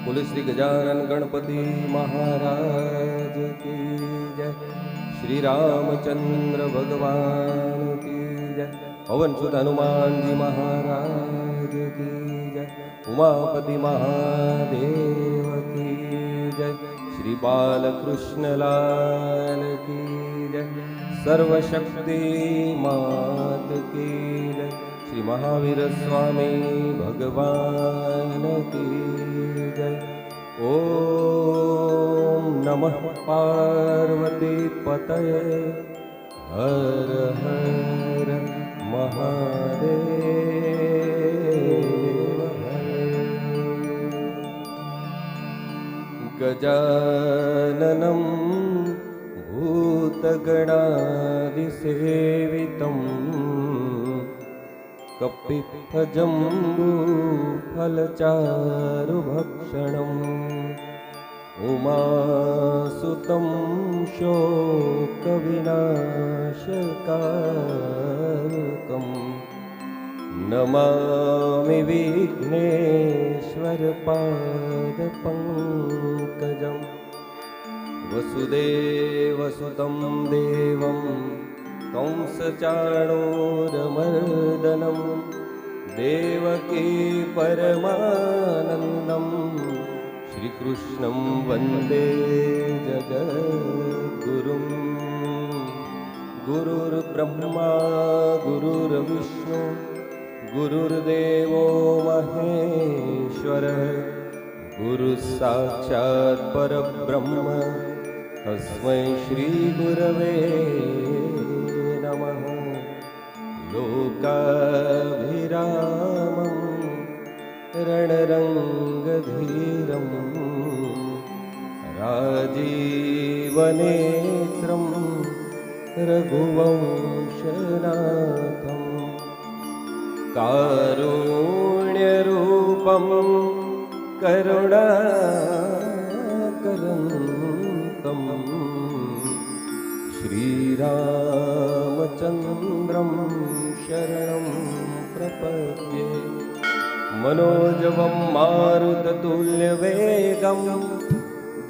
बोले श्री गजानन गणपति महाराज की जय। श्री रामचंद्र भगवान की जय। पवन सुत हनुमान जी महाराज की जय। उमापति महादेव की जय। श्री बालकृष्ण लाल की जय। सर्वशक्ति मात की जय। श्री महावीर स्वामी भगवान की जय। ओम नमः पार्वती पतये हर हर महादेव हर। गजाननं भूतगणादिसेवितं कपित्थजम्बूफलचारुभक्षणम् उमासुतं शोकविनाशकारकम् नमामि विघ्नेश्वरपादपङ्कजम्। वसुदेवसुतं देवं कंसचाणूरमर्दनं देवकी परमानन्दं श्रीकृष्णं वन्दे जगद्गुरुं। गुरुर्ब्रह्मा गुरुर्विष्णु गुरुर्देवो महेश्वरः गुरुसाक्षात् परब्रह्म तस्मै श्रीगुरवे नमः। लोकाभिरामं रणरङ्गधीरं राजीवनेत्रं रघुवंशनाथं कारुण्यरूपं करुणाकरन्तं श्रीरामचन्द्रं शरणं प्रपद्ये। मनोजवं मारुततुल्यवेगं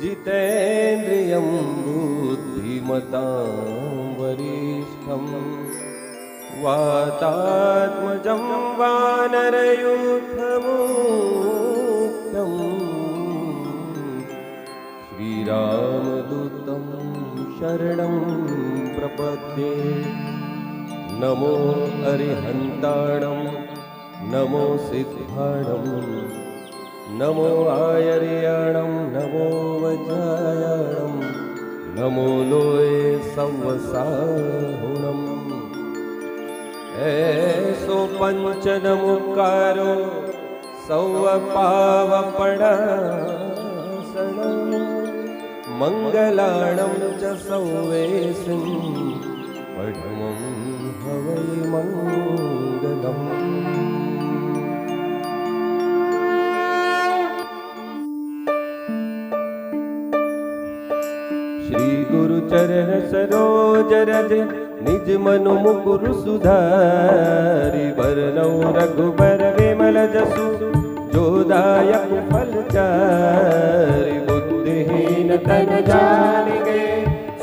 जितेन्द्रियं बुद्धिमतां वरिष्ठं वातात्मजं वानरयूथमुख्यं श्रीरामदूतं शरणं प्रपद्ये। नमो अरिहन्ताणं नमो सिद्धाणं नमो आयर्याणं नमो वज्रायाणं नमो लोये संवसाहुणम्। ऐसो पंचनमुकारो सौवपावपणासनं मंगलाणं च सौवेसिं पठमं हवै मंगलम्। श्री गुरु चरण सरोज रज निज मनु मुकुरु सुधारि बरनौ रघुबर विमल जसु जोदायक फलचारि। बुद्धिहीन तन जानिके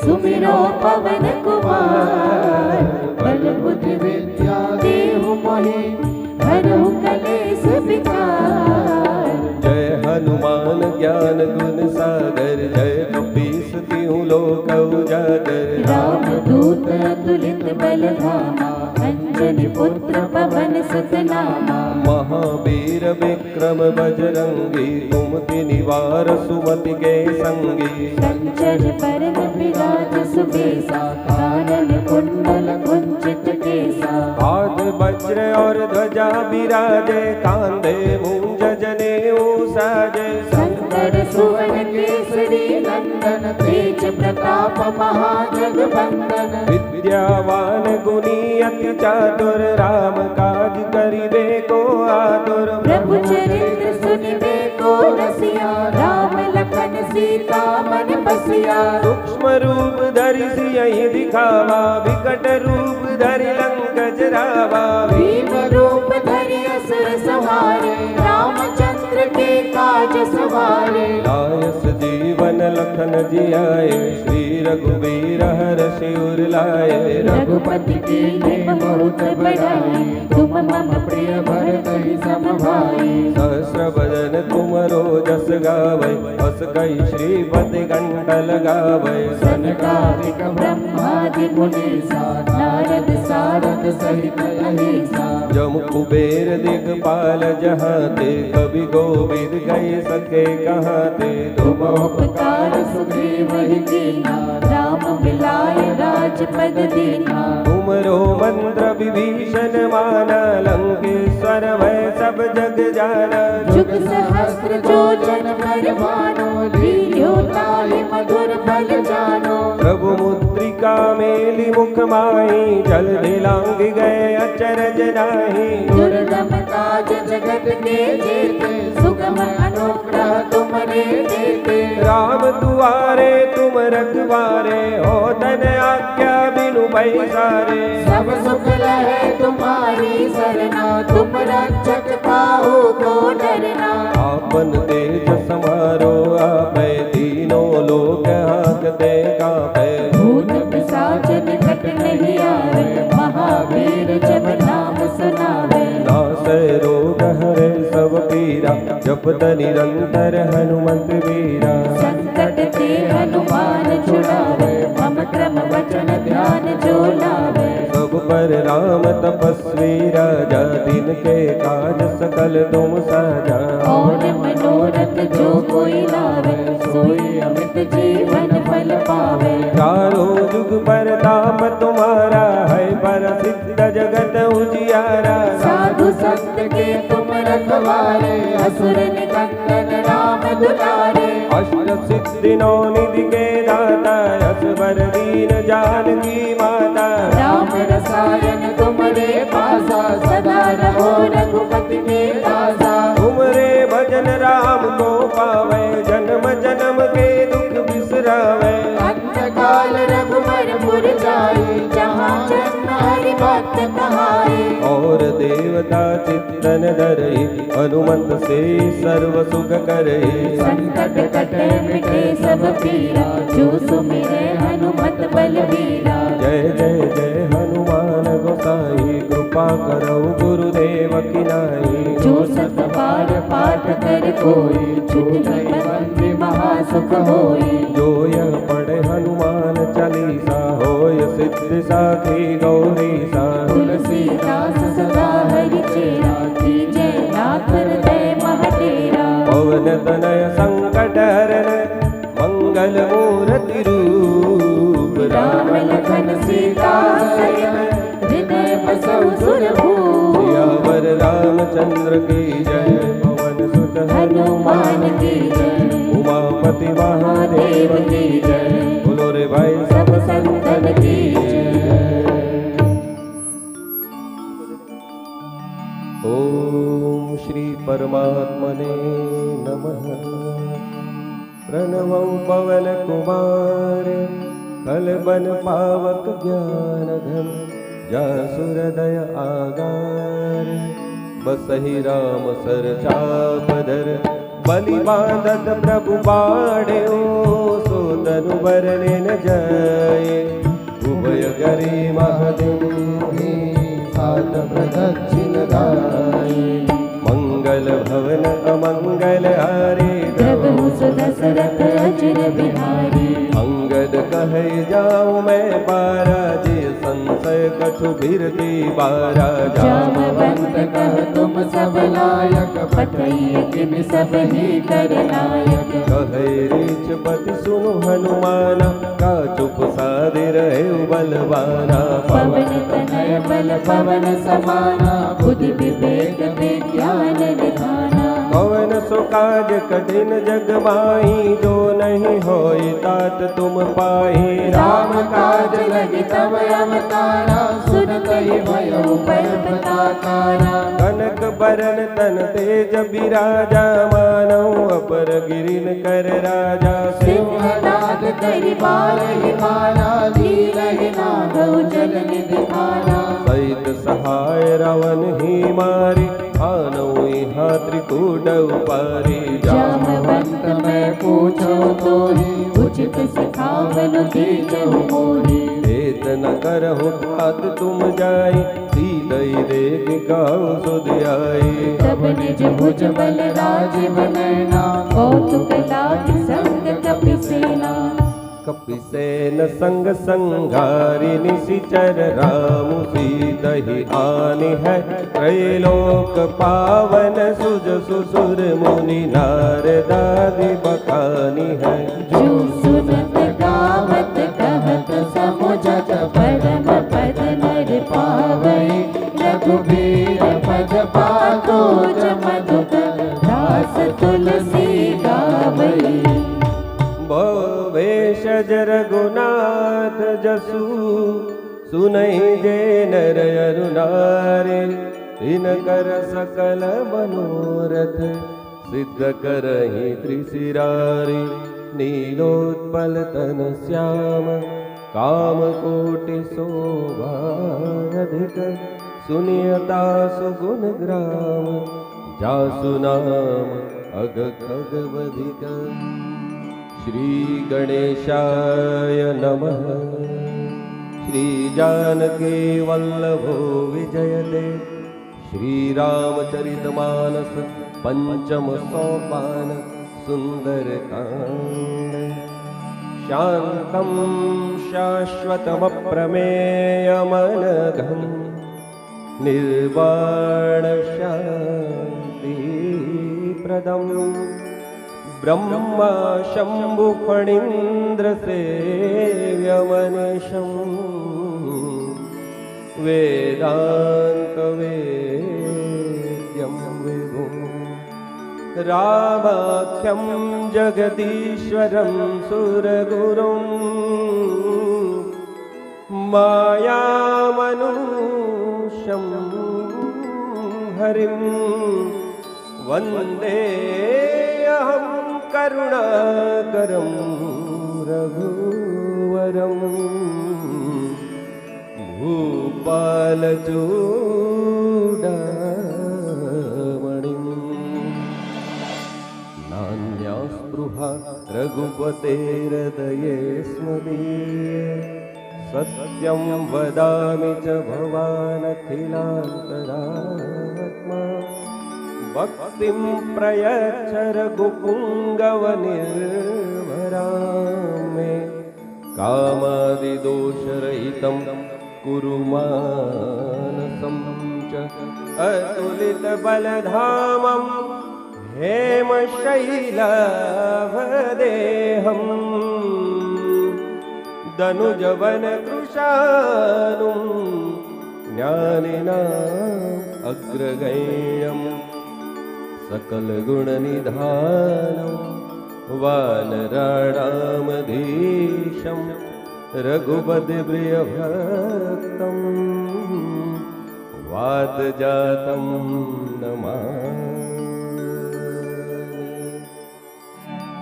सुमिरो पवन कुमार बल बुद्धि विद्या देहु मोहि हरहु कलेस विचार। जय हनुमान ज्ञान गुण सागर जय कपीस तिहु लोक उजागर। रामदूत अतुलित बल धामा अंजनी पुत्र पवन सुत नामा। महावीर विक्रम बजरंगी कुमति निवार सुमति के संगी। संचर परम विराज सुबेसा कानन कुंडल कुंचित केसा। हाथ वज्र और ध्वजा विराजे कांधे मूंज जनेऊ साजे। शंकर सुवन केसरी नंदन तेज प्रताप महाजगवंदन। विद्यावान गुणी अति चातुर राम काज करिबे को आतुर। प्रभु चरित्र सुनिबे को रसिया राम लखन सीता मन बसिया। सूक्ष्म रूप धरि सियहि दिखावा विकट रूप धरि लंक जरावा। भीम रूप धरि असुर संहारे रामचंद्र के काज सवारे। जियाए, श्री रघुवीर हर्षि उर लाए। रघुपति की बहुत बड़ाई, तुम मम प्रिय भरत ही सम भाई। सहस्र बदन तुमरो जस गावै, हस कई श्रीपति कंठ लगावै। सनकादिक ब्रह्मादि मुनीसा, नारद सारद सहित अहिसा। जम कुबेर दिगपाल जहाँ ते, कवि गोविद गए सके कहाँ ते। तुम उपकार सुग्रीव ही कीना, राम मिलाय राजपद दीना। तुमरो मंत्र विभीषण माना, लंकेश्वर भय सब जग जाना। जुग सहस्त्र जो जन पर भानो, लील्यो ताहि मधुर फल जानो। प्रभु मुद्रिका मेली मुख माही, जल दिलांग गए अचरज नाही। दुर्गम काज जगत के जेते, सुगम अनुग्रह तुम्हारे देते। राम दुआरे तुम रखवारे, हो तन आज्ञा बिनु पैसारे। सब सुख लहे तुम्हारी सरना, तुम रक्षक काहू को डरना। आपन तेज समारो आपै, तीनों लोक हांकते कांपै। भूत पिशाच निकट नहीं आवे, महावीर जब नाम सुनावे। नासै रोग हरै सब पीरा, जपत निरंतर हनुमत वीरा। संकट ते हनुमान छुड़ावे, मम क्रम वचन ध्यान जो लावे। सब पर राम तपस्वी राजा, दिन के काज सकल तुम साजा। और मनोरथ जो कोई लावे, सोई अमित जीवन फल पावे। चारों जुग परताप तुम्हारा है, प्रसिद्ध जगत उजियारा। साधु संत के तुम रखवारे, असुर निकंदन राम दुलारे। अष्ट सिद्धि नौ निधि के दाता, असवर दीन जानकी माता। राम रसायन तुम्हारे पासा, सदा रहो रघुपति के दासा। तुमरे भजन राम को पावे, जन्म जन्म के दुख बिसरावे। अंत काल रघुबर पुर जाई, जहाँ जन्म हरि भक्त कहाई। और देवता चित्तन धरई, हनुमंत से सर्व सुख करई। संकट कटे मिटे सब पीरा, जो सुमिरे हनुमत बलवीरा। जय जय जय हनुमान गोसाई, कृपा करो गुरुदेव की नाई। जो सत बार पाठ कर कोई, छूटे बंदी महासुख होई। जो यह पढ़े हनुमान चालीसा, होय सिद्धि साखी गौरी सा। तुलसीदास सदा हरि चेरा, कीजे नाथ हृदय महडेरा। पवन तनय संकट हरन, मंगल मूर्ति रूप। राम लखन सीता सहित, हृदय बसहु सुरभूप। सियावर रामचंद्र की जय, पवन सुत हनुमान की जय। उमापति महादेव की जय। बोलो रे भाई सब संतन की जय। ओम श्री परमात्मने नमः। प्रणवं पवन कुमार, कलबन पावक ज्ञान घन। जासुर दय आगार, बसहि राम सर चाप धर। बलि बांधत प्रभु बाढ़ो, सो तनु बरने न जाए। उभय गरी महदेव, सात प्रदक्षिण गाये। मंगल भवन अमंगल हारे, प्रभु सुदशरथ अचर बिहारी। अंगद कहे जाऊं मैं पारा, जे संशय कछु बिरती बारा। जामवंत कह तुम सब लायक, पतई किम सब ही कर नायक। कहे रीछपति सुनु हनुमाना, का चुप साधे रहे बलवाना। पवन तनय बल पवन समाना, बुद्धि विवेक विज्ञान निधाना। कवन सो काज कठिन जग माही, जो नहीं होई तात तुम पाही। राम काज लगी तब अवतारा, सुनत ही भयो पर्वताकारा। कनक बरन तन तेज बिराजा, मानव अपर गिरिन कर राजा। सिंहनाद करि बारहि माला, लीलहि नागौ जल निधि माला। सहित सहाय रावण ही मारी, आनऊ मुनिहा त्रिकूट उपारी जामवंत मैं पूछो तो ही उचित सिखावन दीजहु मोहि भेद न करहु तात तुम जाई सीधई देख गाँव सुधियाई तब निज भुज बल राजीव नैना कौतुक लागी संग कपिसेना कपिसेन संग संघारि निशिचर राम सीधहि आनि है त्रैलोक पावन सुज सुसुर मुनि नारदादि बखानी है जो सुनत गावत कहत समुझत परम पद नर पावै रघुबीर पद पातो मधुकर दास तुलसी गावै भेषज रघुनाथ जसु सुनहि जे नर अरु नारी दिनकर सकल मनोरथ सिद्ध करहि त्रिशिरारी नीलोत्पल तन श्याम काम कोटि शोभा अधिक सुनियता सुगुण ग्राम जासु नाम अग खग बधिक श्री गणेशाय नमः। श्री जानकी वल्लभो विजयते श्री रामचरितमानस पंचम सोपान सुंदर कांड शांतं शाश्वतमप्रमेयमनघं निर्वाण शांति प्रदम् ब्रह्मा शंभु फणीन्द्र सेव्यमनिशं वेदांत वेद्यं विभुं रामाख्यं जगदीश्वरं सुरगुरुं मायामनुष्यं हरिं वन्दे अहं करुणाकरं रघुवरं भूपालचूडामणिं नान्या स्पृहा रघुपतेर्हृदये स्मदीये सत्यं वदामि च भवानखिलान्तरात्मा भक्तिं प्रयच्छ रघुपुङ्गवनिर्भरां मे कामादिदोषरहितं कुरु मानसं च अतुलितबलधामं हेमशैलाभदेहं दनुजवनकृशानुं ज्ञानिनाम् अग्रगण्यम् सकलगुणनिधानं वानराणामधीशं रघुपतिप्रियभक्तं वातजातं नमामि।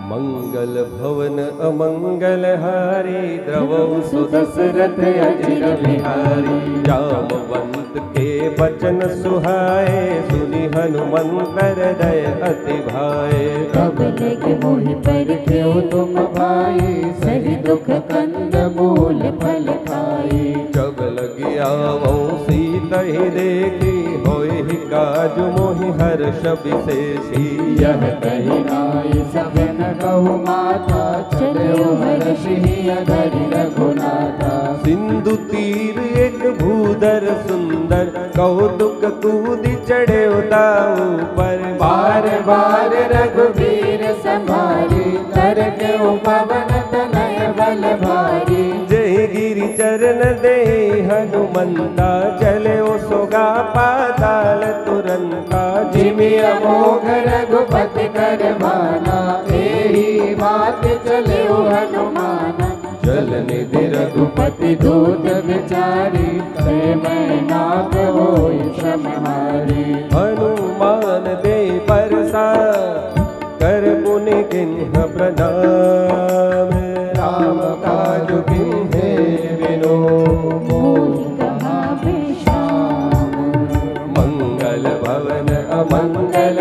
मंगल भवन अमंगल हारी द्रवौ सुदशरथ अजिर बिहारी जामवंत के बचन सुहाए सुनि हनुमंत हृदय अति भाए कब लग मोहि पर क्यों तुम भाई सही दुख कंद मूल फल खाए जब लगी आवो सीतहि देखी होय काज मोहि हर्ष विशेषी यह कही नाई सघन कहु माता चलो हर्षि अधरि रघुनाथा सिंधु तीर एक भूधर सुंदर कौतुक कूदि चढ़े उताऊ पर बार बार रघुवीर संभारी तर के पवन तनय बल भारी जय गिरि चरण दे हनुमंता चले ओ सोगा पाताल तुरंता जिमि अमोघ रघुपति कर भाना एही बात चले हनुमाना जल निधि रघुपति दूत विचारी मैं नाथ होय श्रम हारी हनुमान दे परसा कर पुनि किन्ह प्रणाम राम काज किन्हे बिनो मोहि कहा विश्राम मंगल भवन अमंगल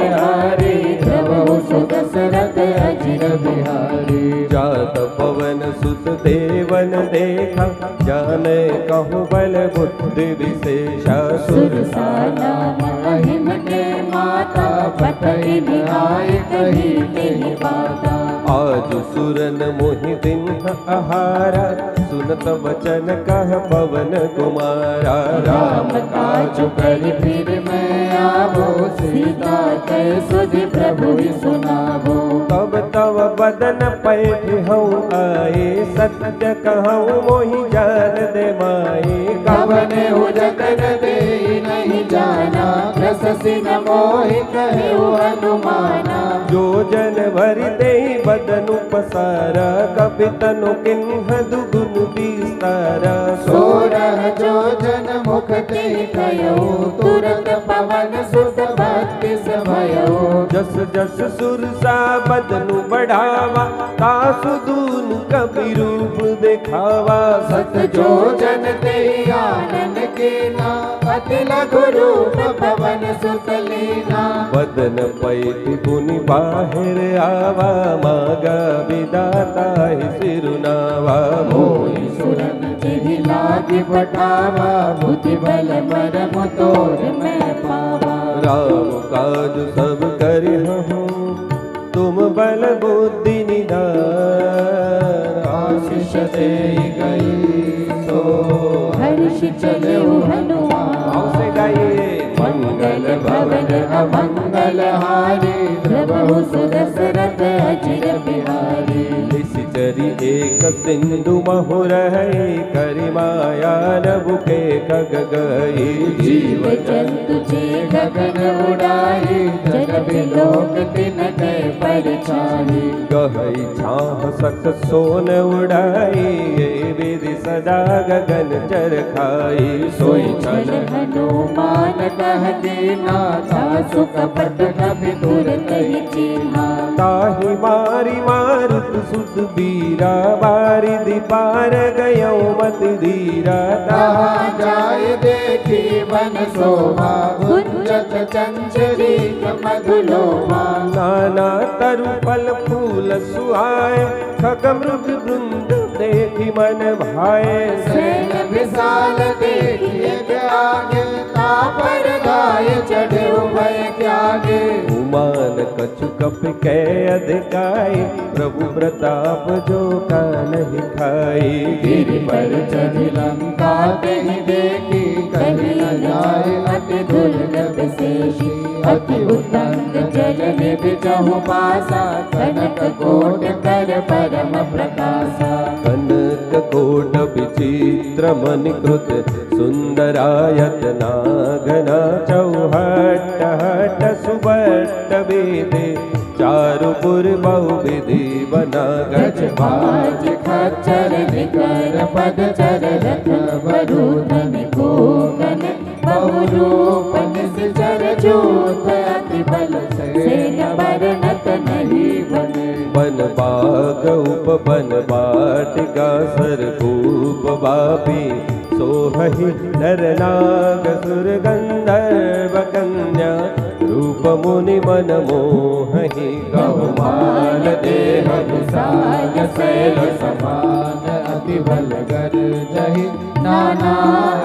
पवन सुत देवन देखा, जाने कहूँ बल बुद्धि विशेषा। सुरसा नाम महिम के माता, बतई आए कही तेहि बाता। आज सुरन मोहि दिन आहारा, सुनत वचन कह पवन कुमारा। राम काज कर फिर मैं आवो, सीता कह सुधि प्रभु सुनावो। तब तव बदन पैठ हूँ आए, सत्य कहूँ मोहि जान दे माए। कवन हो जतन दे नहीं जाना, रससि न मोहि कहे अनुमाना। जो जन भरि दे बदनु पसारा, कपि तनु किन्ह दुगुन विस्तारा। सोरह जो जन मुख ते कयो, तुरत पवन सुत भक्ति भयो। जस जस सुरसा बदनु बढ़ावा, तासु दून कपि रूप दिखावा। सत जो जन ते आनन कीना, अति लघु रूप पवन सुत लीना। बदन पैठ पुनि बाहिर आवा, मागा विदाता ही सिरुनावा। मोहि सुरन तेहि लागी पठावा, बुद्धि बल मरम तोर मैं पावा। राम काज सब करि हूँ, तुम बल बुद्धि निधान। आशीष दे गई सो, हर्ष चले हनुमान। से गाइए मंगल भवन अमंगल हारी, प्रभु सुदशरथ अचिर बिहारी। निश्चरी एक सिंधु महु रहे, करि माया नभु के खग गई। जीव जंतु जे गगन उड़ाई, जल बिलोक दिन के परिछाई। गहई छाह सक सोन उड़ाई, ये विधि सदा गगन चर खाई। सोई छल हनुमान कह दीना, दासु कपट कपि दूर कहि चीन्हा। ताहि मारी मारुत सुत बीरा, बारिधि पार गयो मति धीरा। कहाँ जाय देखी वन शोभा, गुंजत चंचरी मधुलोभा। नाना तरु फल फूल सुहाए, खग मृग वृंद देखि मन भाए। सेन विशाल देखिए आगे, तापर गाय चढ़े भय त्यागे। उमान कछु कप कै अधिकाई, प्रभु प्रताप जो का नहीं खाई। गिरि पर चढ़ी लंका तेहि देखी, कही न जाय अति दुर्लभ शेषी। अति उत्तंग जल निबिचहु पासा, कनक कोट कर परम प्रकाशा। कनक कोट विचित्र मणिकृत, सुंदरायत नागना चौहट हट सुबट वेदे। चारुपुर बहुविधि बना गज बाज खच्चर निकर पदचर, रथ वरुधन कोकन बहुरूप निश्चर। जोत अति बल सेन बरनत नहीं बने। बन बाग उपवन बाटिका, सरभूप बापी सोहहि नर नाग सुर गंधर्व कन्या। रूप मुनि मन मोहहि, गहुमाल देह विशाल शैल समान। अति बल गर जहि नाना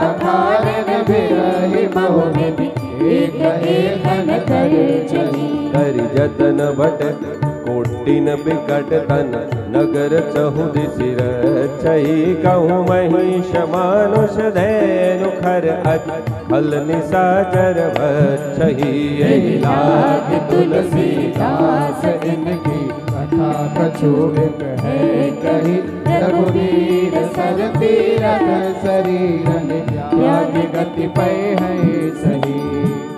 अखालन बिरहि, बहुविधि एक एकन कर जहि। कर जतन भट कोटिन बिकट तन, नगर चहुदिसि रक्षहि। कहूँ महिष मानुष धैनु खर, अति खल निशाचर भक्षहि। यही लाग तुलसीदास इनकी, कथा कछु एक है कही। रघुवीर सर तीरथ शरीरन, त्याग गति पै है सही।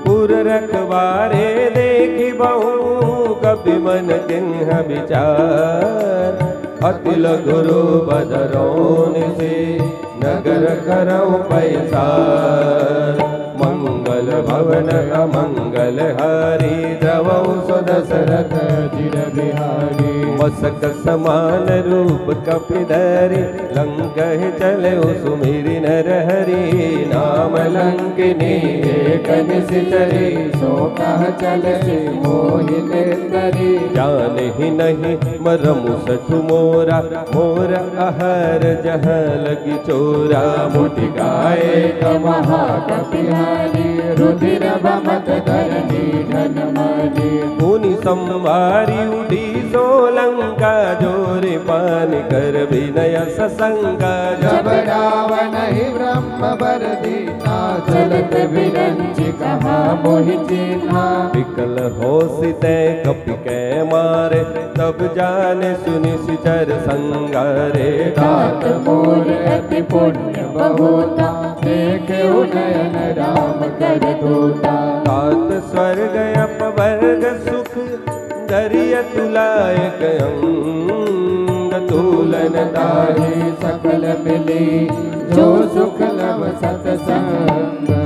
पुर रखवारे देखि बहु, कपि मन किन्ह विचार। अति लघु बदरौन से, नगर करौ पैसार। मंगल मंगल भवन अमंगल हारी द्रवौ सुदशरथ अजिर बिहारी मसक समान रूप कपिधरि लंकहि चले सुमिरि नर हरि नाम लंकिनी एक निशिचरी सो कह चलसी मोहित करी जानहि नहीं मरमु सठु मोरा मोर आहर जहाँ लगी चोरा मुठि गाए महाकपिहारी रुधिर भमत धरनी धन मानी मुनि संवारी उठी सोलंका जोरे पान कर विनय ससंगा जब रावण ही ब्रह्म बर दीना चलत विरंचि कहा मोहि चिन्हा विकल होसिते कपि कै मारे तब जाने सुनि सिचर संगारे तात मोर अति पुण्य बहुता देखे नयन राम कर दूता तात स्वर्ग अपवर्ग सुख दरिय तुलायक अंग तूलन ताहि ताहि सकल मिली जो सुख लव सतसंग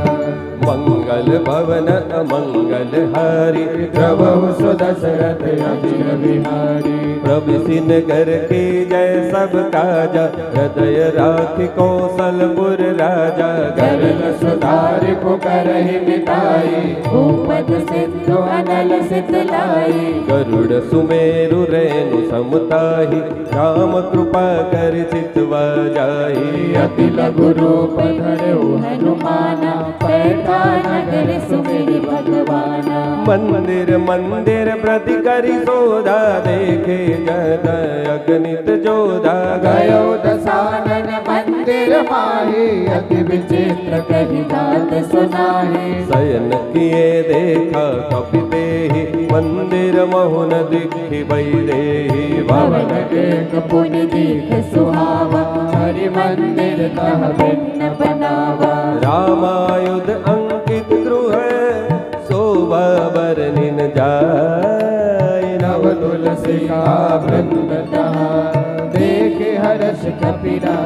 मंगल भवन अमंगल हारी प्रभु सुदशरथ अजिर बिहारी प्रभिसिन घर के जय सब काजा हृदय राख कौशलपुर राजा करल सुधार को करहि मिताई भूपद सिंधु अनल सित लाई गरुड़ सुमेरु रेणु समताहि राम कृपा कर चितवा जाहि अति लघु रूप धरऊ हनुमाना पैठा नगर सुमिरि भगवाना मंदिर मंदिर प्रति करि सोधा देखे जन अगणित जोधा गयो दसानन मंदिर माही अति विचित्र कहि बात सुनाही शयन किए देखा कपि देहि मंदिर महुन दिखि वैदेहि भवन एक पुनि दीख सुहावा हरि मंदिर तह भिन्न बनावा रामायुध अंकित गृह शोभा बरनिन जाय नव तुलसी का वृंद तहा देखे हर्ष कपिरा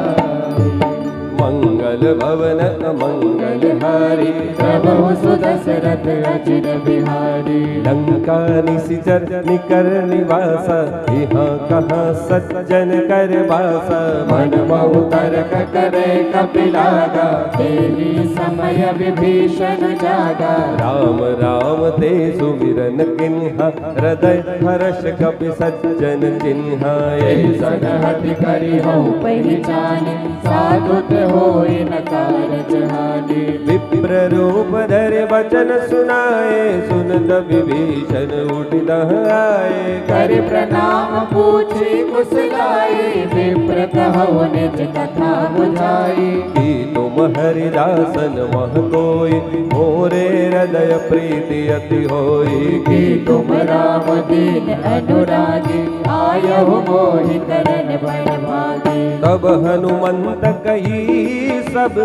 मंगल भवन मंगल हारी प्रभु सुदशरथ अजिर बिहारी लंका निशिचर निकर निवास यहाँ कहाँ सज्जन कर वास मन बहु तर्क करे कपिलागा तेहि समय विभीषण जागा राम राम ते सुमिरन किन्हा हृदय हर्ष कपि सज्जन चिन्हा एहि सनहति करि हऊँ पहिचानी साधुत होई न कारज हानि विप्र रूप धरे वचन सुनाए सुनत विभीषण उठ आए करि प्रणाम पूछी कुशलाई विप्र कहु निज कथा बुझाई कि तुम हरिदासन मह कोई मोरे हृदय प्रीति अति होई कि तुम राम दीन अनुरागी आयहु मोहि करन बड़ भागी तब हनुमंत कही सब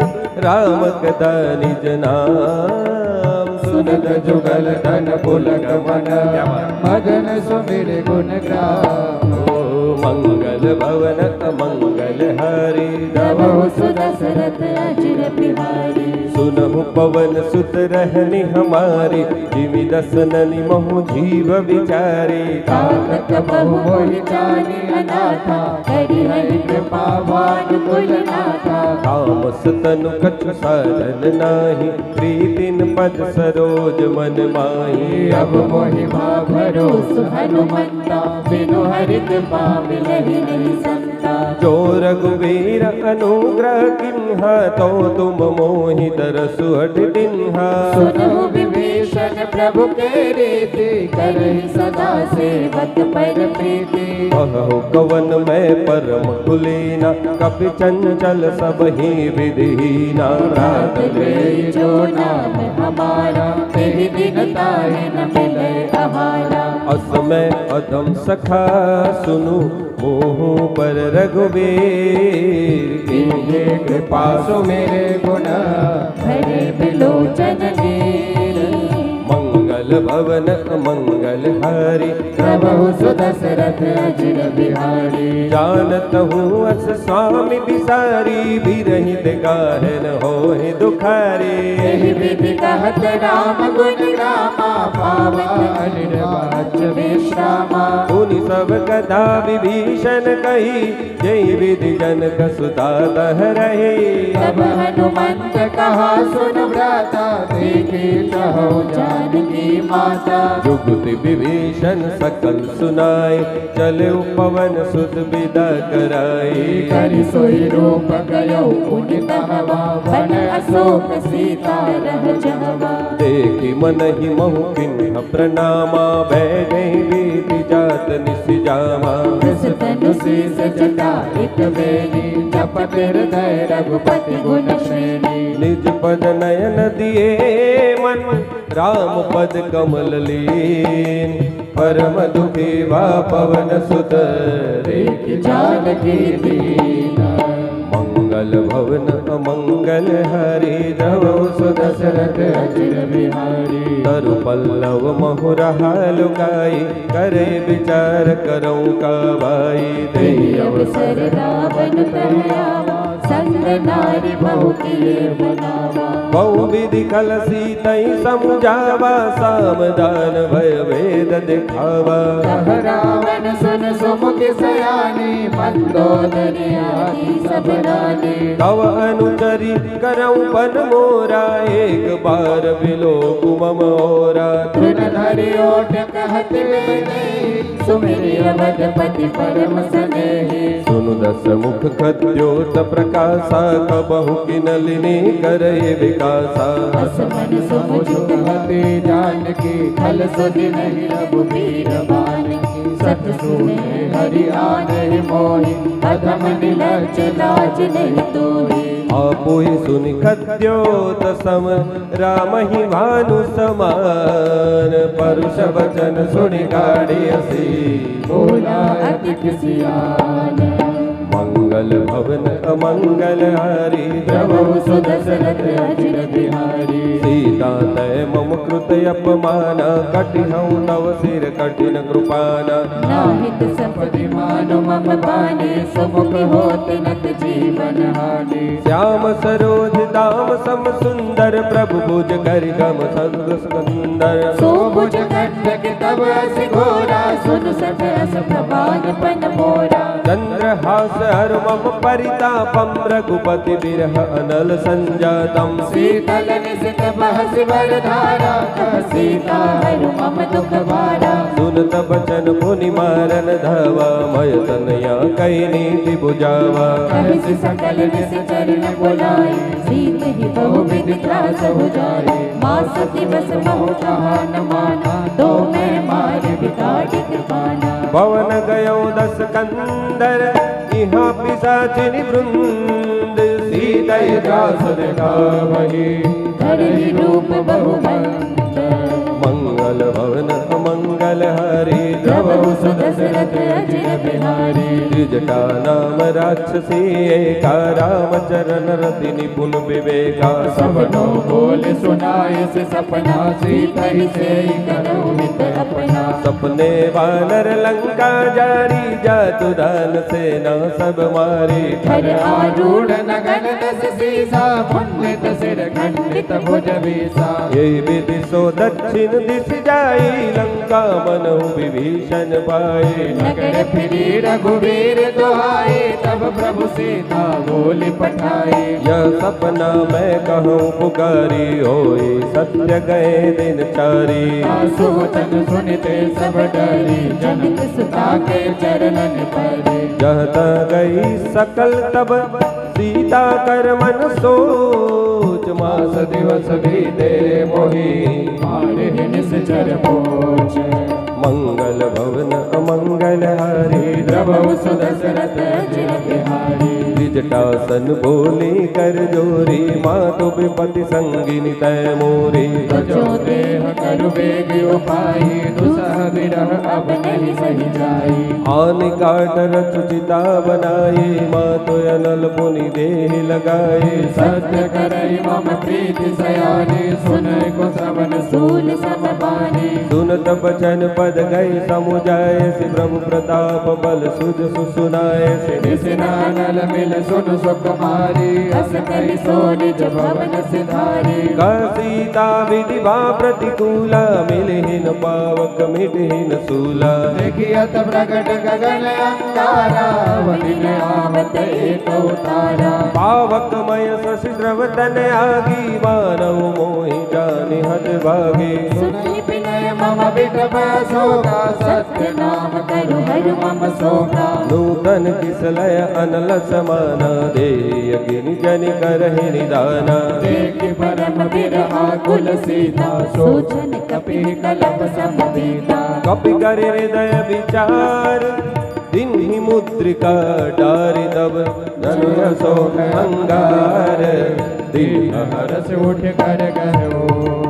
राम कदा निज नाम सुनत जुगल धन पुलक मन मगन सुमिर गुण ग्राम मंगल भवन मंगल हरि प्रभु सुदशरथ अजिर बिहारी सुनहु पवन सुत रहनि हमारी जिमि दसननि महु जीव विचारी ताकत बहु मोहि जानी अनाथा हरि हरि कृपा भानुकुल नाथा तामस तनु कछु साधन नाही प्रीतिन पद सरोज मन माही अब मोहि भरोस हनुमंता बिनु हरि कृपा मिलहि नहीं संता जो रघुवीर अनुग्रह किन्हा तो तुम मोहि तरसु हट दिन्हा सुनहु विभीषण प्रभु के रीति करहि सदा सेवक पर प्रीति अहो कवन मैं परम कुलीना कपि चंचल सब ही विधिहीना रात ले जो नाम हमारा तेहि दिन ताहि न मिले आहारा असमय अधम सखा सुनु मोह पर रघुवीर कीन्हे कृपा सो मेरे गुण भरे बिलोचन नीर मंगल भवन अमंगल हारी प्रभु सुदशरथ अजिर बिहारी जानत हूँ अस स्वामी बिसारी बिरहित गाहन होहि दुखारी एहि विधि कहत राम गुण गामा पावा अनिर्वाच विश्रामा उनि सब कथा विभीषण कही जय विधि जनक सुता तह रही तब हनुमंत कहा सुन भ्राता देखे कहो जानकी माता जुगति विभीषण सकल सुनाए चले पवन सुत विदा कराए करि सोई रूप गयो पुनि तहवा वन अशोक सीता रह जहवा देखि मन ही महु किन्ह प्रणामा भय गई बीति जात निस जामा तनु शीस जटा एक बेनी जपत हृदय रघुपति गुण श्रेणी निज पद नयन दिए मन राम पद कमल लीन परम दुखी वा पवन सुत देखि जानकी दीना मंगल भवन अमंगल हरि द्रव सुदशरथ अजिर बिहारी तरु पल्लव महुरहा लुकाई करे विचार करऊं का भाई तेहि अवसर रावण कहयावा संग नारी बहु किए बनावा बहु विधि कलसी तई समुझावा सावधान भय वेद दिखावा तब रावण सुन सुमुख सयानी मंदोदरी आदि सब रानी तव अनुचरी करऊं पन मोरा एक बार बिलो कुमम ओरा तृणधरि ओट कहत बेने सुमिरि अवधपति परम स्नेही सुनु दस मुख खद्योत प्रकाशा कबहु किनलिनी करय विकासा असमन समुझ कहते जानकी खल सुधि नहीं रघुबीर बानकी सत सुने हरि आने मोहि अधम निलज लाज नहीं तोहि आपुहि सुनि खद्योत सम राम ही भानु समान परुष वचन सुनि गाड़ी असी बोला अति किसियान मंगल भवन अमंगल हरि प्रभु सुदशरथ अजिर बिहारी सीता तय मम कृत अपमान कटिहऊँ तव सिर कठिन कृपाना नाहित सपदि मानु मम बानी सुमुख होत नत जीवन हानि श्याम सरोज दाम सम सुंदर प्रभु भुज कर गम सुंदर सोभुज कंटक तब अस घोरा सुन सठ अस प्रभान पन मोरा चंद्रहास हर मम परितापम रघुपति बिरह अनल संजातम शीतल निशित बहस वरधारा कह सीता हरु मम दुख भारा सुनत बचन मुनि मारन धावा मय तनया कई नीति बुझावा कहसि सकल निस चरण बुलाए सीत ही बहु विधि त्रास हो जाए मास दिवस बहु कहा न माना दो मैं मार बिगाड़ी कृपाना पवन गयो दस कंदर यहाँ पिशाचिनी वृंद सीतय दास दिखावहि धरि रूप बहु मंद मंगल भवन अमंगल हरि प्रभु सुदशरथ अजिर बिहारी त्रिजटा नाम राक्षसी एका राम चरण रति निपुण विवेका सबनो बोल सुनाए से सपना सीता ही से करो हित अपना सपने वानर लंका जारी जातु दान सेना सब मारी हर आरूढ़ नगन दस सीसा पुण्डित सिर खंडित भुज बीसा ये विधि सो दक्षिण दिश जाई लंका मनहु विभीषण पाए नगर फिरी रघुवीर दुहाए तब प्रभु सीता बोली पठाए यह सपना मैं कहूँ पुकारी होए सत्य गए दिन चारी आंसू वचन सुनते सब डरी जनक सुता के चरणन पड़े जहता गई सकल तब सीता कर मन सोच मास दिवस बीते मोही मारे निश्चर पोच मंगल भवन अमंगल हरि प्रभु सुदशरथ अजिर बिहारी द्विजटासन बोली कर जोरी मातु विपति संगिनी तय मोरी जो देह करु बेग उपाई दुसह विरह अब नहीं सही जाई आन काट रचुचिता बनाई मातु अनल पुनि देह लगाए सत्य करई मम प्रीति सयानी सुन को श्रवण सूल समबानी सुनत बचन पद गई समुझाए से प्रभु प्रताप बल सुज सुनाए से निसिनानल मिल सुन सुकुमारी अस कहि सो निज भवन सिधारी सीता विधि भा प्रतिकूला मिलहीन पावक मिटहीन सूला देखियत प्रगट गगन अंगारा वनिन आवत एक उतारा पावकमय शशि द्रवतन आगी मानव मोहि जानि हत भागे सुनि विनय मम विटप शोका सत्य नाम करु हर मम शोका नूतन किसलय अनल समाना देय गिनि जनि करहि निदाना देखि परम विरहा कुल सीता सोचन कपि कलप समबीता कपि कर हृदय विचार दिन्हि मुद्रिका डारि तब धनु यशो अंगार दीन हरस उठ कर गयो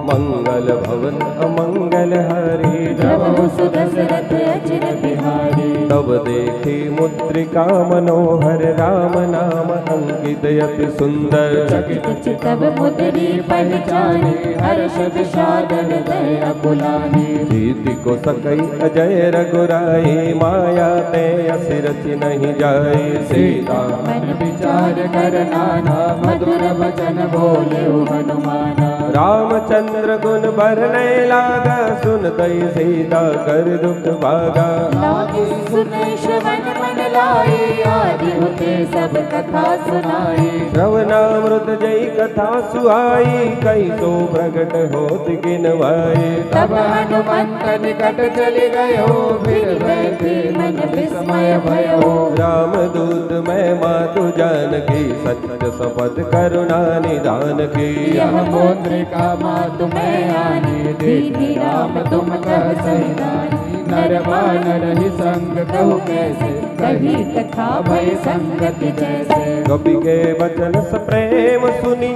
मंगल भवन अमंगल हरि जब सुदशरथ अचिर बिहारी तब देखी मुद्रिका मनोहर राम नाम अंकित अति सुंदर चकित चितव मुद्री पहचानी हर्ष विषाद हृदय अकुलानी प्रीति को सकई अजय रघुराई माया ते असिरचि नहीं जाए सीता मन विचार कर नाना मधुर वचन बोले हनुमाना रामचंद्र गुण बरने लागा सुन दई सीता कर दुख भागा लागी सुने श्रवण मन लाई आदि होते सब कथा सुनाई श्रवणामृत जय कथा सुहाई कई तो प्रगट होत गिनवाए तब हनुमंत निकट चली गयो फिर बैठे मन विस्मय भयो राम दूत मैं मातु जानकी सत्य शपथ करुणा निधान की यह मुद्रिका मातु मैं आनी दीदी राम तुम कह सहितानी नर वानर ही संग कहु कैसे कही कथा भय संगति जैसे कपि के वचन सप्रेम सुनी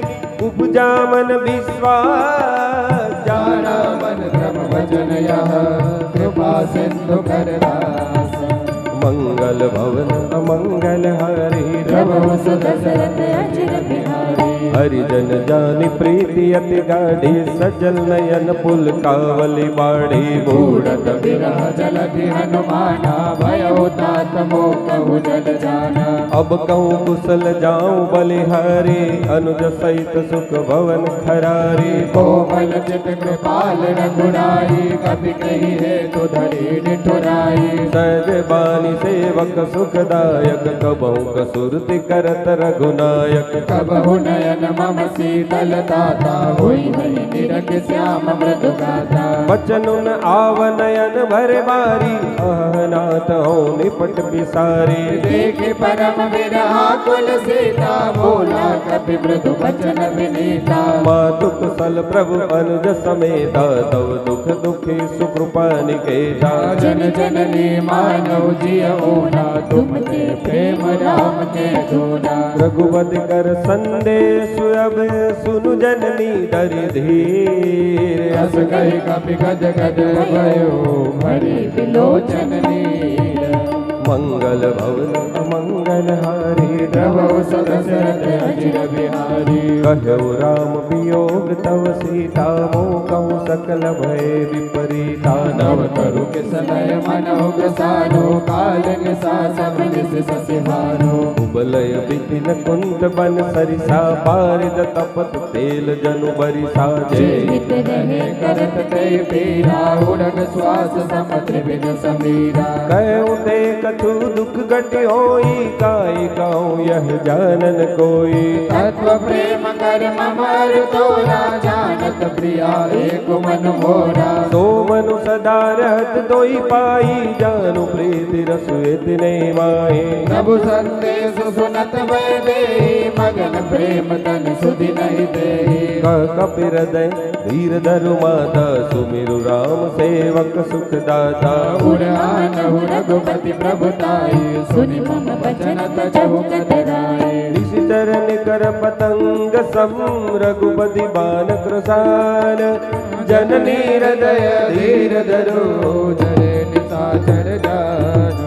उपजा मन विश्वास जाना मन क्रम वचन यह कृपा सिंधु कर दास मंगल भवन अमंगल हरि प्रभु सुदशरथ अचिर बिहारी हरिजन जानि प्रीति अति गाढ़ी सजल नयन पुल कावली बाड़ी बूढ़त विरह जलधि हनुमाना भयो तात मोह कहु जल जाना अब कहूँ कुशल जाऊं बलिहारी अनुज सहित सुख भवन खरारी कोमल चित कृपाल रघुराई कभी कही है तो धरी निठुराई सहज बानी सेवक सुखदायक कबहु कसुरति करत रघुनायक कबहु नयन मम शीतल दाता होई नहीं निरख श्याम मृदु गाता बचनुन आवनयन भर बारी अहनाथ हो निपट बिसारी देखे परम विरहा कुल सीता बोला कपि मृदु वचन विनीता मातु कुशल प्रभु अनुज समेता तव दुख दुखी सुकृपा निकेता जन जननी मानव जियऊना तुम ते प्रेम राम के धूना रघुपति कर संदेश अब सुनु जननी दरि धीर हस कहि कपि गद गद भयो भरी विलोचन नीर मंगल भवन अमंगल हारी प्रभु सुदशरथ अचिर बिहारी कहु राम वियोग तव सीता मोह कहूँ सकल भय विपरीता नव तरु किसलय मनोह ग्रसानो काल निसा सब निस ससिहारो उबलय विपिन कुंद बन सरिसा पारिद तपत तेल जनु बरिसा जीवित रहे करत ते पीरा उड़ग श्वास समुद्र बिन समीरा कहूँ ते कछु दुख घट होई काय कहूँ यह जानन कोई तत्व प्रेम कर ममर तोरा जानत प्रिया एक मन मोरा सो मनु सदा रहत दोई पाई जानु प्रीति रसु इतने माए प्रभु संदेश सुनत वै दे मगन प्रेम तन सुधि नहीं दे कपि हृदय धीर धरु माता सुमिरु राम सेवक सुखदाता उड़ान रघुपति प्रभुताई सुनि मम वचन तजहु कतराए ऋषि चरण कर पतंग सम रघुपति बान कृसान जननी हृदय धीर धरो जरे निशाचर जान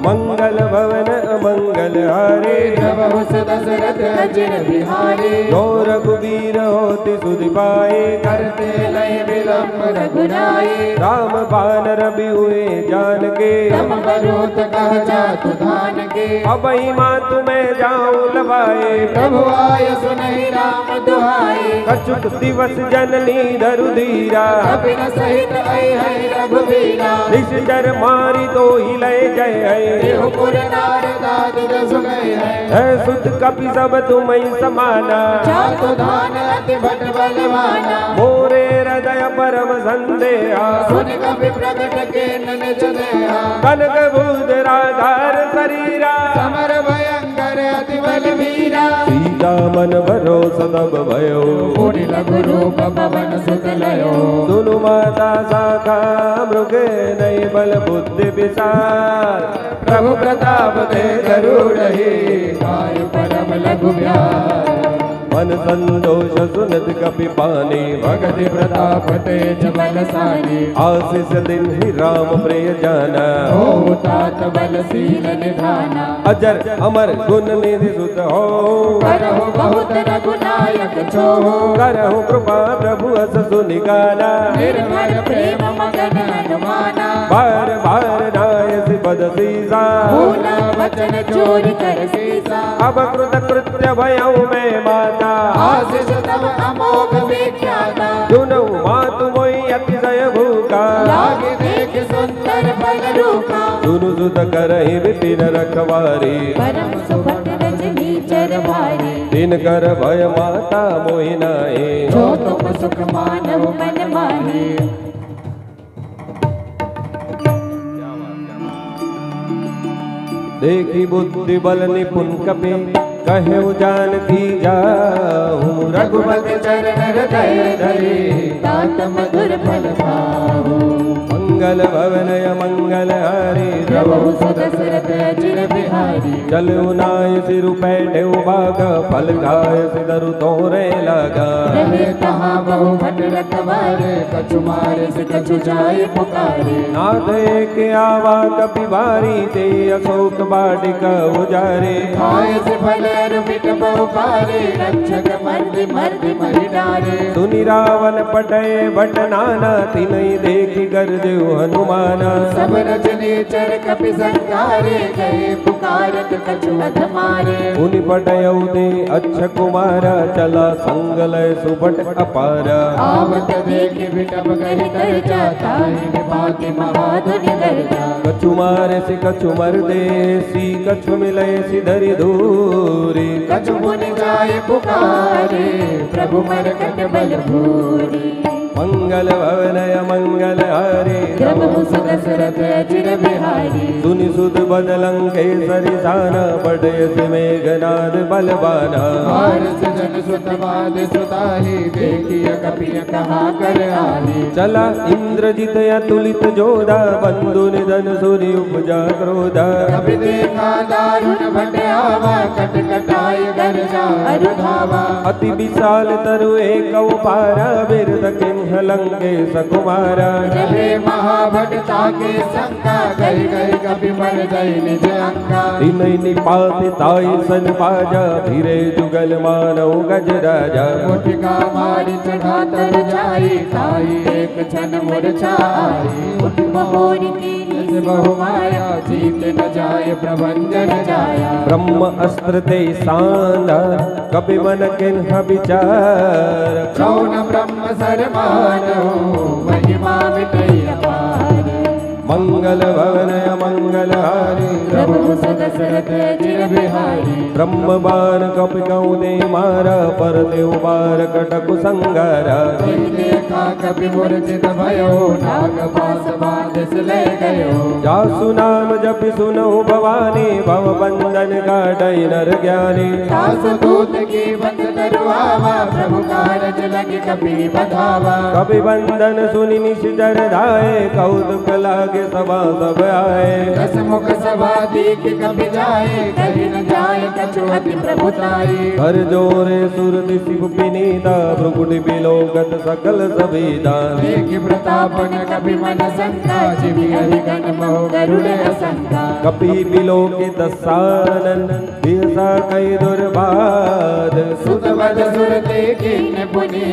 मंगल भवन अमंगल हारे प्रभु सुदशरथ अचिर बिहारी गौ रघुवीर मोति सुधि पाए। करते लय विलंब रघुराई। राम बानर भी हुए जान के। तम बरूत कह जातु धान के। अबई माँ तुम्हें जाऊं लवाए। प्रभु आय सुनहि राम दुहाई। कछुक दिवस जननी धरु धीरा। कपिन सहित आई है रघुवीरा। निश्चर मारी तो हिलय जय है। देवपुर नारदादि रस गए हैं। है सुत कपि सब तुम्हें समाना। जातु धान अति भट बलवाना। मोरे हृदय परम संदेहा। सुन कपि प्रगट के निज देहा। कनक बुध राधार शरीरा। समर भयंकर अति बलवीरा। सीता मन भरोसा तब भयो। पुनि लघु रूप पवन सुत लयो। सुनु माता शाखा मृगे नहीं बल बुद्धि विशाल। प्रभु प्रताप दे गरुड़हि। आयु परम लघु ब्याल। मन संतोष सुनत कपि पानी। भगति प्रताप तेज बलशाली। आशीष दिन ही राम प्रिय जाना। हो तात बलशील निधाना। अजर अमर गुण निधि सुत हो। करहु बहुत रघुनायक छोहो। करहु कृपा प्रभु अस सुनि गाना। निर्मल प्रेम मगन हनुमाना। बार बार नायस पद सीसा। भूला वचन चोरी कर सीसा। अब कृत कृत्य भयऊ में माता। आशीष तब अमोघ विख्याता। सुनऊ मातु मोहि अतिशय भूखा। लागे देख सुंदर बल रूपा। सुनु सुत करहि विपिन रखवारी। परम सुभट रजनी चर भारी। दिन कर भय माता मोहि नाहि। जो तुम सुख मानव मन माही। देखी बुद्धि बल निपुण कपि कहु जानकी जाहू। रघुपति चरण हृदय धरि। तात मधुर फल पाहु। मंगल भवन मंगल हरि। प्रभु सुदशरथ अचिर बिहारी। चलु नाय सिरु पैठे बाग। फल खाय सिदरु तोरे लगा। रहे तहाँ बहु भट रखवारे। कछु मारे से कछु जाए पुकारे। नाथ एक आवा कपि बारी। ते अशोक बाटिका उजारे। खाए से फल रुपिट बहु पारे। रक्षक मर्दि मर्दि महि डारे। सुनि रावण पटय भट नाना। तिनहि देखि गर्जहु हनुमाना। सब रजनी चर कपि संगारे। गए पुकारत कछु अध मारे। उनि पटयउ ते अच्छ कुमारा। चला संग लय सुभट अपारा। आवत देख विटप गहि कर जाता। बाति महाधुनि गर्जा। कछु मारे से कछु मर्दे। सी कछु मिलय सिधरि दूरी। कछु मुनि जाय पुकारे। प्रभु मरकट बल भूरी। मंगल भवनय मंगल हरि। प्रभु सुदशरथ अचिर बिहारी। सुनि सुत बदलंकेसरि साना। पटय से मेघनाद बलवाना। हारस जन सुत बाध सुताहि। देखिय कपिय कहा कर आहि। चला इंद्रजित अतुलित जोधा। बंधु निधन सूर्य उपजा क्रोधा। कपि देखा दारुण भट आवा। कट कटाय गर्जा अरुधावा। अति विशाल तरु एक पारा। बिरद किन्ह लंकेश कुमारा। रहे महाभट ताके शंका। गई गई कपि मर गई निज अंका। तिनहि निपाति ताई सन बाजा। धीरे जुगल मानव गज राजा। मुठिका मारी चढ़ा तर जाई। ताई एक क्षण मूर्छाई। उठ बहोरी की निज बहु माया। जीत न जाय प्रभंजन जाया। ब्रह्म अस्त्र ते सांदा। कपि मन किन्ह विचार। कौन ब्रह्म सरमानो। महिमा मिटई अपार। मंगल भवन मंगल हरि। प्रभु सुदशरथ अचिर बिहारी। ब्रह्म बाण कपि कहूँ दे मारा। पर देव बार कटकु संगारा। देखा कपि मूर्छित भयो। नाग पास बांध ले गयो। जासु नाम जपि सुनहु भवानी। भव बंधन काटई नर ज्ञानी। दासु दूत की बंद तरुआवा। प्रभु कारज लगे कपि बधावा। कपि बंधन सुनि निश्चर धाये। कौतुक लागे सभा सब आए। दस मुख सभा दीख कपि जाए। कहीं न जाए कछु अति प्रभुताई कर जोरे सुर दिशिव विनीता भ्रुकुटि बिलोकत सकल सविदा देखि प्रतापन कपि मन शंका जिमि अधिगण मोह गरुड़ असंका कपि बिलोकित सानन दिशा कई दुर्बाद सुत बद सुरते किन्ने पुनि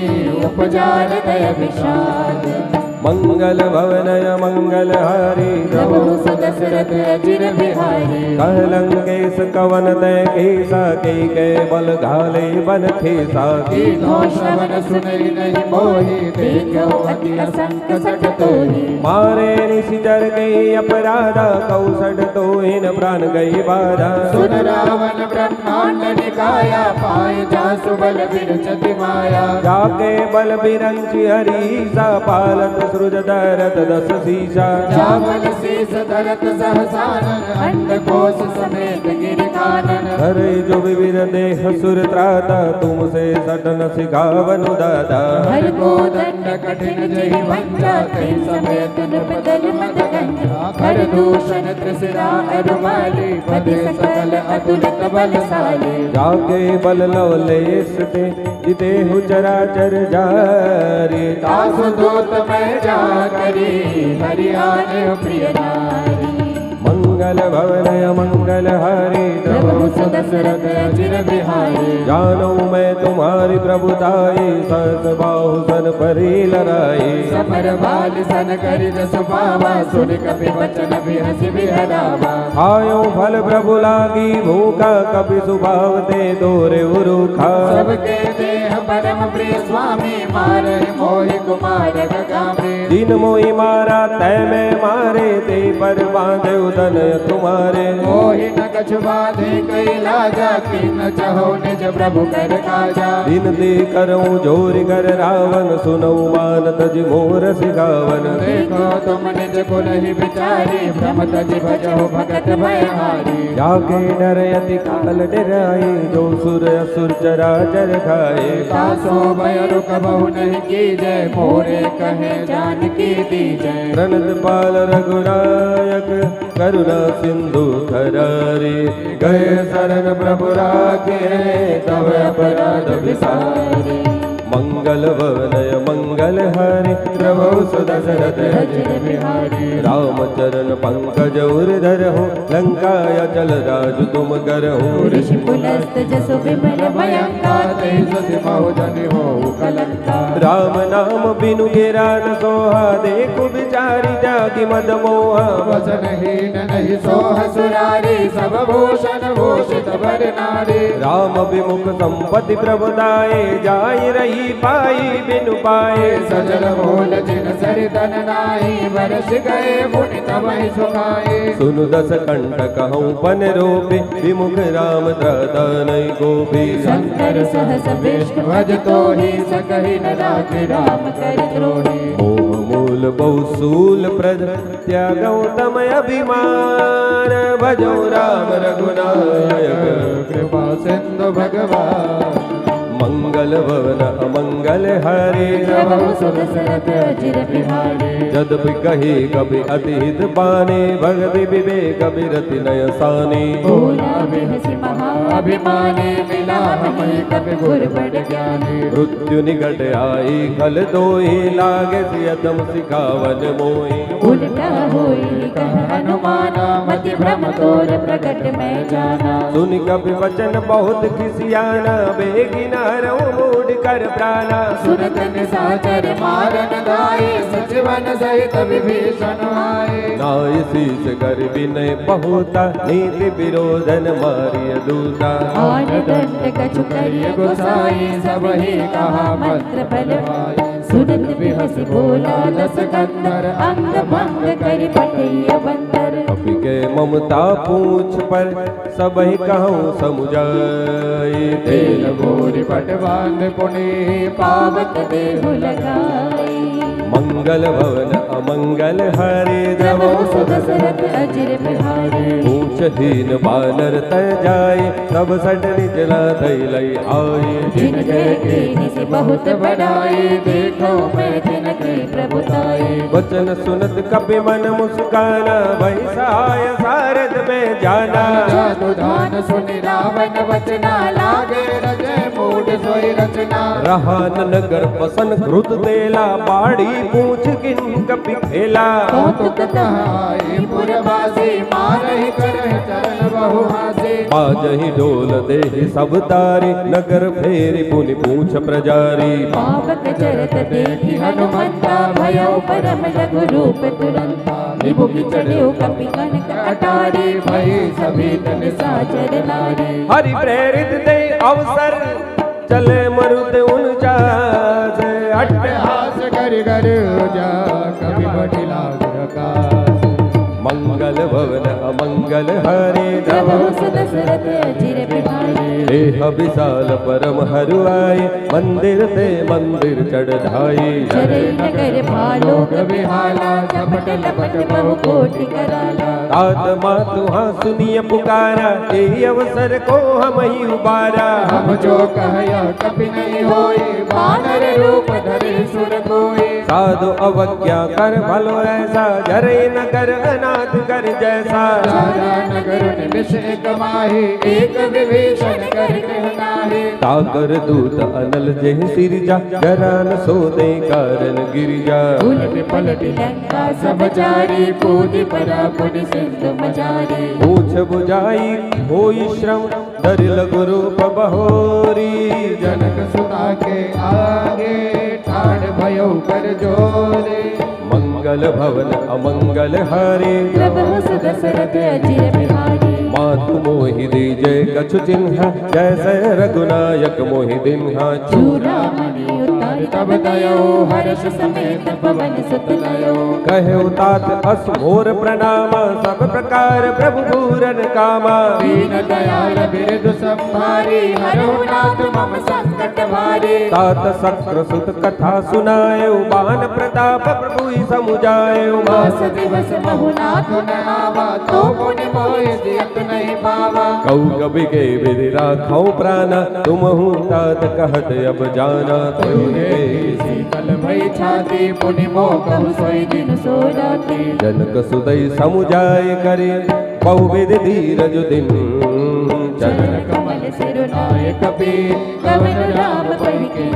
उपजार दय विषाद मंगल भवनय मंगल हरि प्रभु सदशरथ अजिर बिहारी कहलंकेश कवन तय केसा के बल घाले बन खेसा कीनो श्रवण सुनई नहीं मोहि देखो अति असंक सठ तोहि मारे निशिचर गई अपराधा कौशट तो इन प्राण गई बाधा सुन रावण ब्रह्मांड निकाया पाए जासु बल विरचति माया जाके बल बिरंचि हरीसा पालत सृज दरत दस सीसा जावल शीस धरत सहसानन अंड कोश समेत गिर कानन हरे जो विविध देह सुर त्राता तुमसे सटन सिखावन दाता हर को दंड कठिन जहि वंजा तै समेत नृपदल मद गंजा हर दूषण त्रिशिरा अरुमाली पदे सकल अतुलित बलशाली जाके बल लवलेश ते जिते हु चराचर जारी तासु दूत मैं जा करी हरियाण प्रिय नारी मंगल भवनय मंगल हरि प्रभु सदशरथ अजिर बिहारी जानो मैं तुम्हारी प्रभुताई सहस बाहु सन परी लड़ाई समर बाल सन करि जसु पावा सुन कपि वचन बिहसि बिहरावा आयो फल प्रभु लागी भूखा कपि सुभाव ते दोरे उरुखा सबके देह परम प्रिय स्वामी मारे मोहि कुमार गगामी दिन मोहि मारा तय में मारे ते पर बांधे उदन तुम्हारे मोहि न कछु बाधे कई लाजा किन चहो निज प्रभु कर काजा दिन दे करऊं जोर कर रावण सुनऊ मान तज मोर सिखावन देखो तुम निज कुल ही विचारी भ्रम तज भजो भगत भयहारी जाके डर अति काल डराई जो सुर असुर चराचर खाए तासो भय रुक बहु नहीं कीजय मोरे कहे जानकी दीजय प्रणत पाल रघुनायक करुणा सिंधु खरारे गए शरण प्रभु राखे तब अपराध विसारे मंगल भवनय मंगल हरि प्रभु सुदशरथ अजिर बिहारी रामचरण पंकज उर्धर हो लंकाय चल राज तुम करहु ऋषि पुलस्त जसु विमल भयंका तेज सिमहु जनि हो कलंका राम नाम बिनु गिरा न सोहा देखो बिचारी जागी मद मोहा वसन हीन नहीं सोह सुरारी सब भूषण भूषित वर नारी राम विमुख संपत्ति प्रभुताए जाई रही पाई बिनु पाए सजल मोल जिन सरितन नाई वर्ष गए मुनि तबहि सुखाए सुनु दस कंठ कहूँ पन रोपे विमुख राम त्रता नहीं गोपी शंकर सहस विष्णु भज तो ही सकहि न राखि राम कर द्रोही मोह मूल बहुसूल प्रद त्यागौ तम अभिमान भजो राम रघुनायक कृपा सिंधु भगवान मंगल भवन अमंगल हरे प्रभु सुदशरथ अजिर बिहारी जदपि कही कभी अतिहित बाने भगति विवेक विरति नय साने बोला बिहसि महा अभिमानी मिला हमें कपि गुर बड़ ज्ञानी मृत्यु निकट आई खल दोई लागे सियतम सिखावन मोई उल्टा होई कह हनुमाना मति भ्रम तोर प्रकट में जाना सुन कपि वचन बहुत खिसियाना बेगी नारो मूड कर प्राणा सुनत निशाचर मारन दाई सचिवन सहित विभीषण आए नाय शीस कर विनय बहुता नीति विरोधन मारिय दूता आन दंड कछु करिय गोसाई सब ही कहा मंत्र बलवाई सुनत बिहसि बोला दस कंधर अंग भंग करि पठिय बंदर कपि के ममता पूछ पर सब ही कहूँ समुझाई तेल गोरी पट बांध पुनि पावक देहु लगाई मंगल भवन अमंगल हरे प्रभु सुदशरथ अजिर बिहारी ऊंचहीन बानर तय जाए तब सट निचला थैलई आए जिनके कीनी से बहुत बढ़ाई देखो मैं तिनके प्रभुताई वचन सुनत कपि मन मुस्काना भई सहाय सारद में जाना जादू दान सुनि राम पावन वचना लागे रजे मूड सोई रचना रहान नगर पसन घृत देला बाड़ी पूछ किन कपि खेला कौतुक कहाई पुरवासी मारहि करहि चरण बहु हासे बाजहि डोल देहि सब तारी नगर फेरि पुनि पूछ प्रजारी पावक चरत देखि हनुमंता भयो परम लघु रूप तुरंता निभुखि चढ़्यो कपि कनक अटारी भई सभी तन साचर नारी हरि प्रेरित दे अवसर चले मरुद उन जाज अट्टहास कर कर जा कभी बड़ी लाग आकाश मंगल भवन अमंगल हरे प्रभु सुदशरथ अचिर बिहारी देह विशाल परम हरुआए मंदिर ते मंदिर चढ़ाई चरे नगर भालोक बिहाला झपट लपट बहु कोटि कराला तात मातु हाँ सुनिय पुकारा यही अवसर को हम ही उबारा हम जो कहया कभी नहीं होए वानर रूप धरे सुर कोई साधु अवज्ञा कर भलो ऐसा जरे नगर अनाथ कर जैसा सारा नगर निमिष एक माही एक विभीषण कर कहनाहे ताकर दूत अनल जय सिरजा जरान सोदे कारण गिरिजा उलट पलट लंका सब जारी कूद परा पुनि सिंधु मजारी पूछ बुझाई होई श्रम दर लघु रूप बहोरी जनक सुता के आगे ठाड़ भयो कर जोरे मंगल भवन अमंगल हरे प्रभु सुदशरथ अचिर बिहारी मातु मोहि दे जय कछु चिन्ह जैसे रघुनायक मोहि दिन्हा चूड़ामणि उतार तब दयो हर्ष समेत पवन सुत लयो कहे तात अस मोर प्रणामा सब प्रकार प्रभु पूरन कामा दीन दयाल बिरदु संभारी हरो नाथ मम संकट भारी तात शक्र सुत कथा सुनाए बान प्रताप प्रभु समुजाए मास दिवस बहुनाथ न आवा तो पुनि मोहि जियत नहीं पावा कौ कवि के विधि राखौ प्राणा तुम हूँ तात कहत अब जाना शीतल भई छाती पुनि मोह कहु सोई दिन सो राती जनक सुदय समुजाय करे बहुविध धीरज दिन चरण कमल सिरुनाय कपि कवन राम पहि के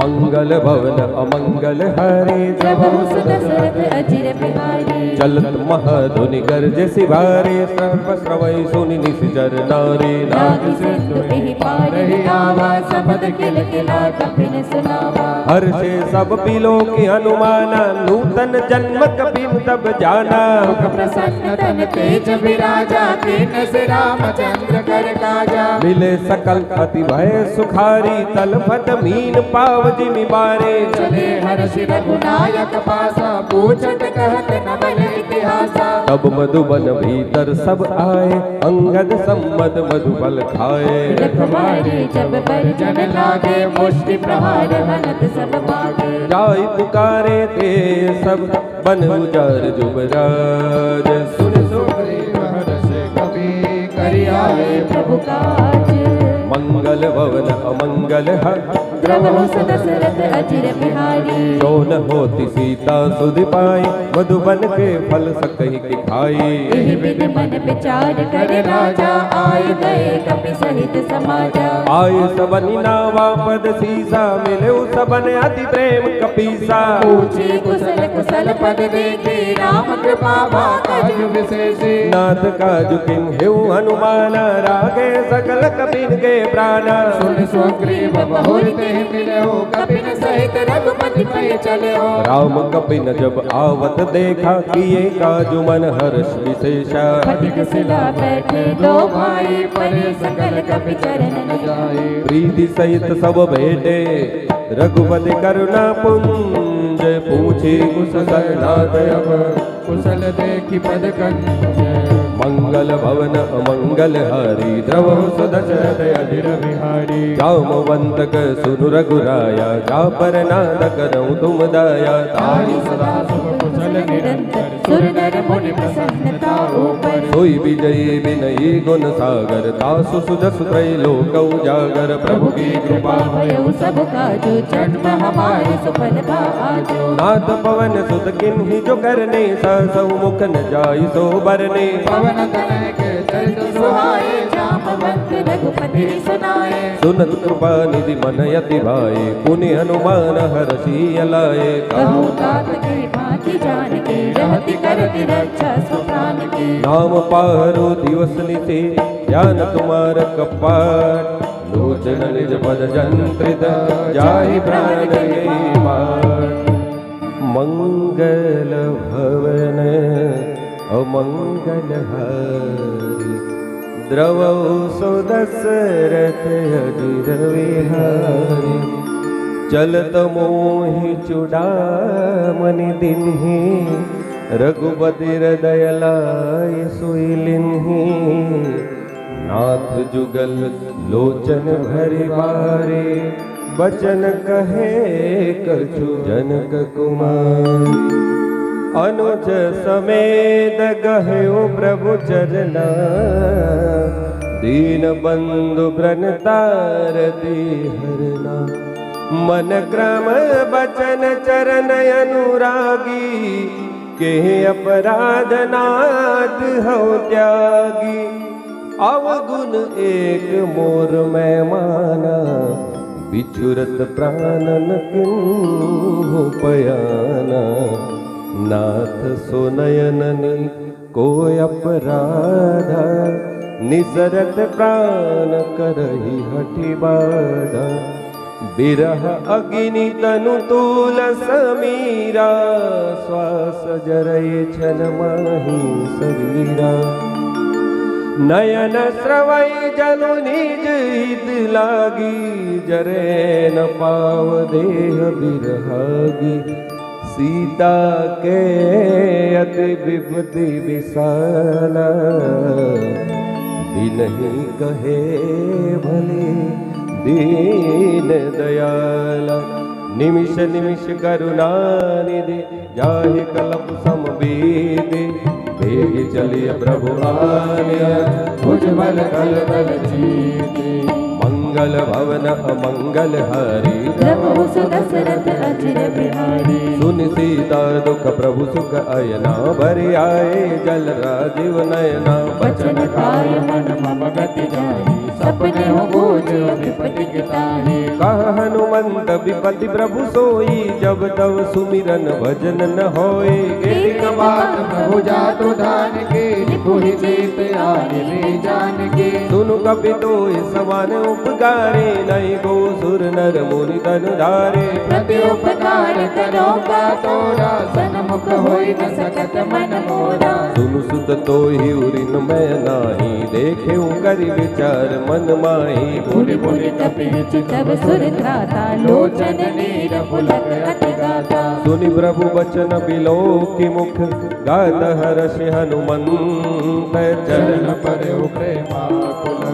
मंगल भवन अमंगल हरे प्रभु सुदशरथ अचिर बिहारी चलत महाधुनि गर्ज सिवारे सर्व श्रवै सुनि निश्चर नारी लागी सिंधु एहि पार आवा सबद किल किला कपिन सुनावा हर्षे सब पिलो की हनुमाना नूतन जन्म कपिन तब जाना मुख प्रसन्न तन तेज विराजा कीन से रामचंद्र कर काजा मिले सकल अति भय सुखारी तलफत मीन पाव जिमि बारे चले हर्ष रघुनायक पासा पूछत कहत नवल इतिहासा तब मधुबन भीतर सब आए अंगद सम्मत मधुबल खाए रखवारे जब पर जन लागे मुष्टि प्रहार हनत सब मागे जाय पुकारे ते सब बन उजार जुबराज सुन सुग्रीव हर्ष कवि करियाए प्रभु काज मंगल भवन अमंगल हर प्रभु सुदशरथ अचिर बिहारी जो न होती सीता सुध पाई मधुबन के फल सकहि की खाई एहि विधि मन विचार कर राजा आए गए कपि सहित समाजा आए सबनि नावा पद सीसा मिले सबन अति प्रेम कपीसा पूछे कुशल कुशल पद देखे राम कृपा भाज विशेषे नाथ काजु किन हेउ हनुमाना रागे सकल कपिन के प्राणा सुन सुग्रीव बहुरते मिले हो कपिन सहित रघुपति पे चले हो राम कपिन जब आवत देखा किए काजु मन हर्ष विशेषा फटिक सिला बैठे दो भाई परे सकल कपि चरण न जाए प्रीति सहित सब भेटे रघुपति करुणा पुंज पूछे कुशल नाथ अब कुशल देखि पद कंज मंगल भवन अमंगल हरि द्रव सुदशरथ अधीर बिहारी जामवंतक सुनु रघुराया जा पर नाद करऊँ तुम दया ताहि सदा शुभ कुशल निरंतर सुर नर मुनि प्रसन्नता ऊपर सोई विजयी विनयी गुण सागर तासु सुजसु त्रैलोक उजागर प्रभु की कृपा भयो सब काजो जन्म हमारे सुफल आजो नाथ पवन सुत किन्हि जो करने सहसौ मुख न जाई सो बरने पवन तनय के चरित सुहाए श्याम जामवंत रघुपति सुनाए। सुनत कृपा निधि मन यति भाए, पुनि हनुमान हरषि लाए। कहूँ तात के भांति जान के, रहति करति रक्षा सुप्राण के। नाम पाहरो दिवस निशि, ध्यान तुम्हार कपाट। लोचन निज पद जंत्रित, जाहि प्राण गए बाट। मंगल भवन अमंगल हारी, द्रवौ सो दशरथ अजिर विहारी। चलत मोहि चूड़ामणि दिन्हि, रघुपति हृदय लाय सोई लिन्हि। नाथ जुगल लोचन भरि बारे, बचन कहे कछु जनक कुमार। अनुज समेत गहयो प्रभु चरना, दीन बंधु प्रणतारति हरना। मन क्रम बचन चरण अनुरागी, के अपराध नाथ हौ त्यागी। अवगुण एक मोर मैं माना, बिछुरत प्राणन किन्हु पयाना। नाथ सो नयननि कोय अपराधा, निसरत प्राण करहि हठि बाधा। बिरह अग्नि तनु तूल समीरा, श्वास जरय छन माहि शरीरा। नयन स्रवै जनु निज हित लागी, जरे न पाव देह बिरहागी। सीता के अति विपति विशाला, बिनहि कहे भले दीन दयाला। निमिष निमिष करुणा निधि, जाहि कलप समबीति। वेग चलिय प्रभु आलिया, भुजबल कल बल जीते। मंगल भवन अमंगल हारी, द्रवहु सो दशरथ अजिर बिहारी। सुनि सीता दुख प्रभु सुख अयना, भरि आए जल राजीव नयना। बचन काय मन मम गति जाहि, सपने हो बोझ विपति गिताहि। कह हनुमंत विपति प्रभु सोई, जब तब सुमिरन भजन न होए। एक बात प्रभु जातु धान के, निपुहि चेत आने ले जान के। सुनु कपि तोय समान उपकारे, नहीं को सुर नर मुनि तन धारे। प्रति उपकार करो का तोरा, सन्मुख होई न सकत मन मोरा। सुनु सुत तोहि उरिन मैं नाही, देखे करि विचार मन माही। भूरि भूरि कपि चितव सुर त्राता, लोचन नीर पुलक अति गाता। सुनि प्रभु बचन बिलोकि मुख, गात हर्षि हनुमंत। चरण परउ प्रेमाकुल,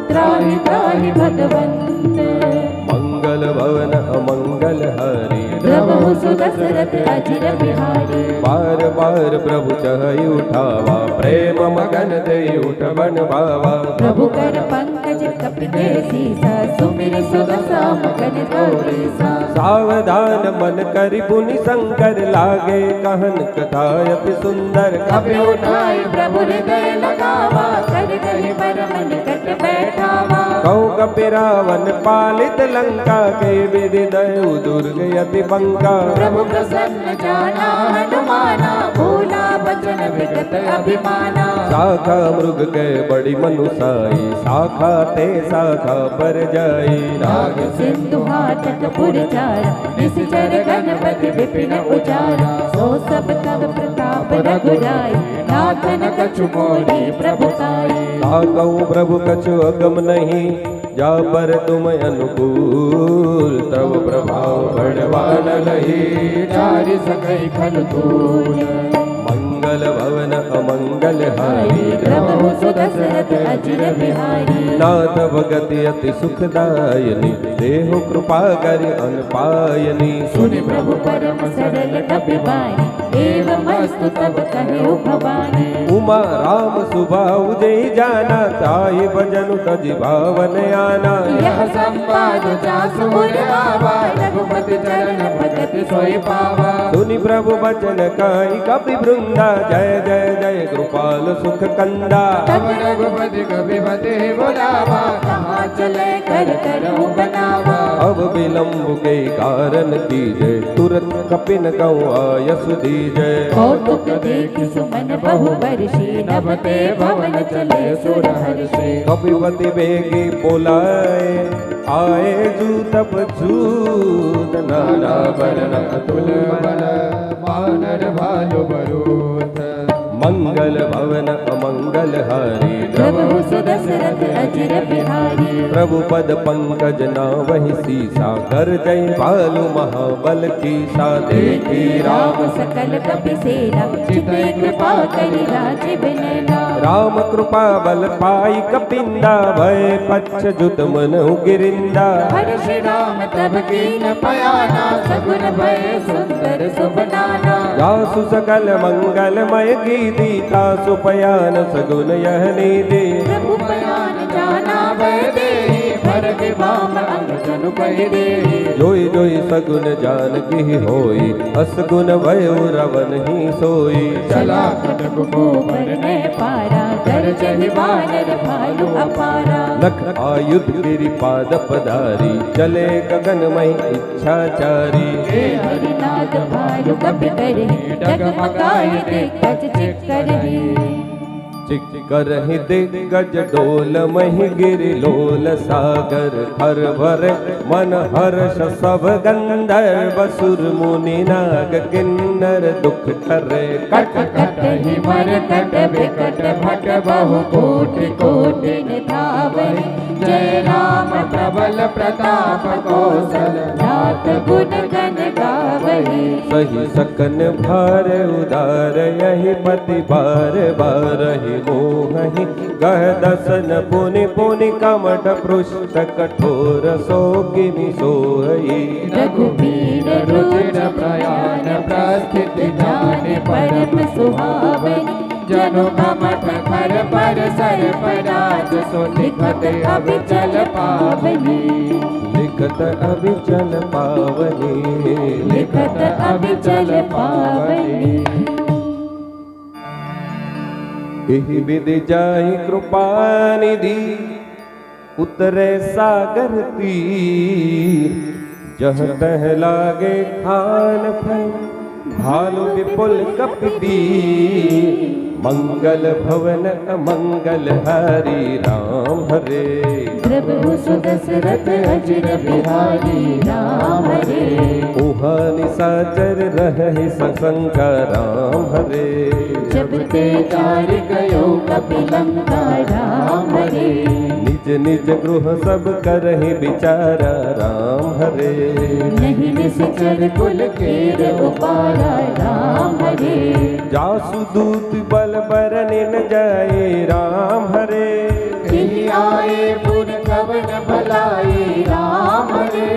त्राहि त्राहि भगवंत। मंगल भवन अमंगल हारी, द्रवहु सो दशरथ अजिर बिहारी। बार बार प्रभु चहई उठावा, प्रेम मगन देई उठ बन भावा। प्रभु कर पंकज कपिते सीसा, सुमिर सुदशा मगन गौरीसा। सावधान मन करि पुनि शंकर, लागे कहन कथा अति सुंदर। कपि उठाय प्रभु हृदय लगावा, कर गहि परम निकट बैठावा। कहु कपि रावण पालित लंका, के विधि दयु दुर्ग अति बंका। प्रभु प्रसन्न जाना हनुमाना, भूला बचन विगत अभिमाना। शाखा मृग के बड़ी मनुसाई, शाखा ते शाखा पर जाई। नाग सिंधु हाटक पुर चारा, निश्चर गणपति विपिन उचारा। सो सब तव प्रताप रघुराई, नाथन कछु मोहि प्रभुताई। कहूँ प्रभु कछु अगम नहीं, जा पर तुम अनुकूल। तब प्रभाव बड़वान लही, चारि सकई खल तूल। मंगल भवन अमंगल हारी, द्रवहु सो दशरथ अजिर बिहारी। नाथ भगति अति सुखदायनी, देहु कृपा करि अनपायनी। सुनि प्रभु परम सरल कपि बानी, एवं मस्तु तब कहे भवानी। उमा राम सुबाहु जय जाना, ताहि भजनु तजि भावन आना। यह संवाद जासु मुर आवा, रघुपति चरण भगत सोई पावा। सुनि प्रभु बचन कहि कपि वृंदा, जय जय जय कृपाल सुख कंदा। तब रघुपति कपिपति बुलावा, कहाँ चले कर करूं बनावा। अब विलंब के कारण कीजय, तुरंत कपिन गौ आयस दीजय। कौतुक देख सुमन बहु वर्षी, नभते भवन चले सुर हर्षि। कपिपति बेगी बोलाए, आए जूतप जूत नाना वरण अतुल बल, वानर भालु बरूथ। मंगल भवन अमंगल हारी, प्रभु सुदशरथ अजिर बिहारी। प्रभु पद पंकज नावहि सीसा, कर जय भालु महाबल कीसा। देखी राम सकल कपि सेना, चिते कृपा करि राजीव नैना। राम कृपा बल पाई कपिंदा, भय पच्छ जुत मनहु गिरिंदा। हर्ष राम तब कीन पयाना, सगुन भय सुंदर सुबनाना। जासु सकल मंगलमय गीति, तासु पयान सगुन यह निधि। प्रभु पयान जाना भय देहि, भरत बाम अंग जनु कहि देहि। जोई जोई सगुन जानकी होई, असगुन भयो रवन ही सोई। चला खड्ग को भरने पारा, कर चहि वानर भालु अपारा। लख आयुध गिरिपाद पधारी, चले गगनमय इच्छाचारी। हे हरिनाथ भालु कपि करहि, डगमगाए दिग्गज चिक्करहि। चिक करहि दिग्गज डोल महि गिरि लोल सागर। हर भर मन हर्ष सब गंधर्व, सुर मुनि नाग किन्नर दुख ठरे। कट कट ही मर कट विकट भट, बहु कोटि कोटि निधावहि। जय राम प्रबल प्रताप कौशल, नाथ गुण गण गावहि। सही सकन भार उदार, यही पति बार बार ही मोहि। गह दसन पुनि पुनि कमठ पृष्ठ, कठोर सो किमि सोई। रघुबीर रुचिर प्रयाण, प्रस्थिति जानि परम सुहावनि। जनु कमठ कर पर सर पराज, सो लिखत अभिचल पावनी। लिखत अभिचल पावनी, लिखत अभिचल पावनी। एहि विधि जाहि कृपा निधि, उतरे सागर तीर। जह तह लागे खान फल, भालु विपुल कपि। मंगल भवन अमंगल हारी, राम हरे। प्रभु सुदशरथ अजिर बिहारी, राम हरे। उहाँ निशाचर रहहि सशंका, राम हरे। जब ते चारि गयो कपिलंका, राम हरे। निज निज गृह सब करहि विचारा, राम हरे। नहीं निश्चर कुल केर उपारा, राम हरे। जासु दूत बल बरन न जाए, राम हरे। तिहि आए पुर कवन भलाई, राम हरे।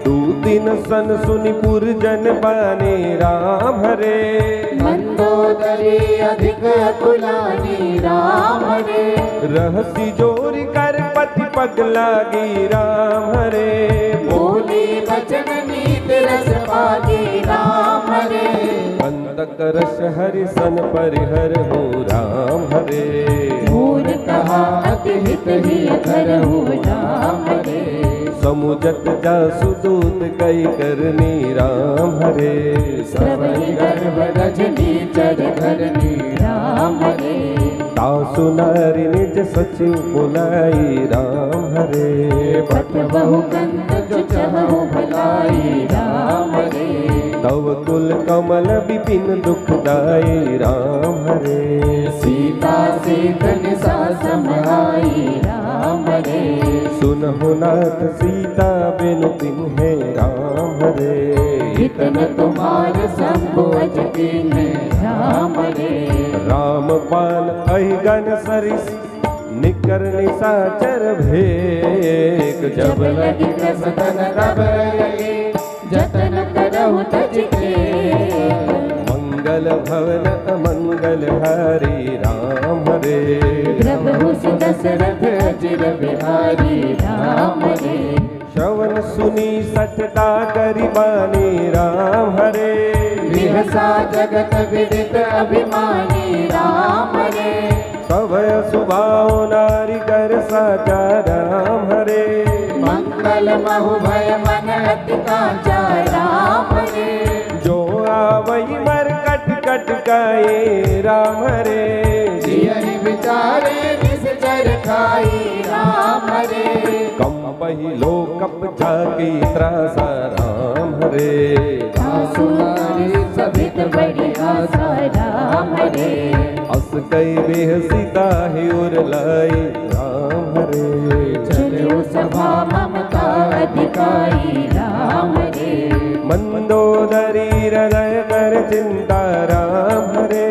दूतिन सन सुनि पुर जन बाने, राम हरे। मंदोदरी अधिक अकुलानी, राम हरे। रहसी जोरी कर पति पग लागी, राम हरे। बोली बचन नीत रस पागी, राम हरे। बंदक रस हरि सन परिहर हो, राम हरे। मूर कहा अति हित ही करहु, राम हरे। समुझत जासु दूत कई करनी, राम हरे। सबहि गर्भ रजनी चर धरनी, राम हरे। तासु नारी निज सचिव बुलाई, राम हरे। पट बहु कंत जो चहु भलाई, राम हरे। तव कुल कमल विपिन दुखदाई, राम हरे। सीता से धन सा समाई, राम हरे। सुनहु नाथ सीता बिनु तिन्हे, राम हरे। इतन तुम्हार शंभु अज कीन्हे, राम हरे। राम पाल अहिगन सरिस, निकर निशाचर भेक। जब लगी सदन तब लगे, जतन करहु तज के। मंगल भवन अमंगल हारी, राम हरे। प्रभु सुदशरथ अजिर बिहारी, राम हरे। श्रवण सुनी सठता करी बानी, राम हरे। विह सहसा जगत विदित अभिमानी राम रे। सभय सुभाव नारी कर साचा राम हरे। मंगल महु भय मन अति कांचा राम रे। जो आवई मर कट कट काए राम हरे। जियहि विचारे निश्चर खाई राम रे। कम पहिलो कप जाकी त्रासा राम हरे। सुनारी सभित बड़ी आशा राम रे। अस कई बेह सीता है उर लाई राम हरे। चलो सभा ममता अधिकारी राम रे। मंदोदरी हृदय कर चिंता राम हरे।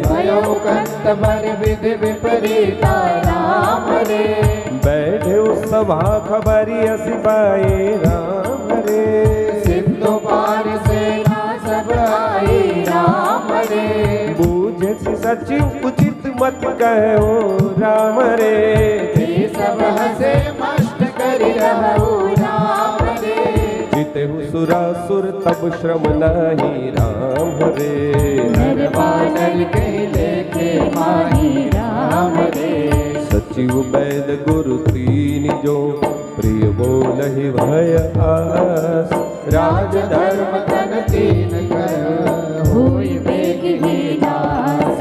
भयो कंत बर विधि विपरीता राम रे। बैठे उस सभा खबरी सिपाही राम हरे। सिंधु पार सेना सब आई राम रे। बूझे सचिव उचित मत कहो राम रे। ये सब हसे मस्त करि रहु राम रे। जितेहु सुरासुर तब श्रम नहीं राम हरे। नर बानर के लेखे माही राम रे। सचिव वैद गुरु तीन जो प्रिय बोलहि भय आस। राज धर्म तन तीन कर होई वेग ही नास।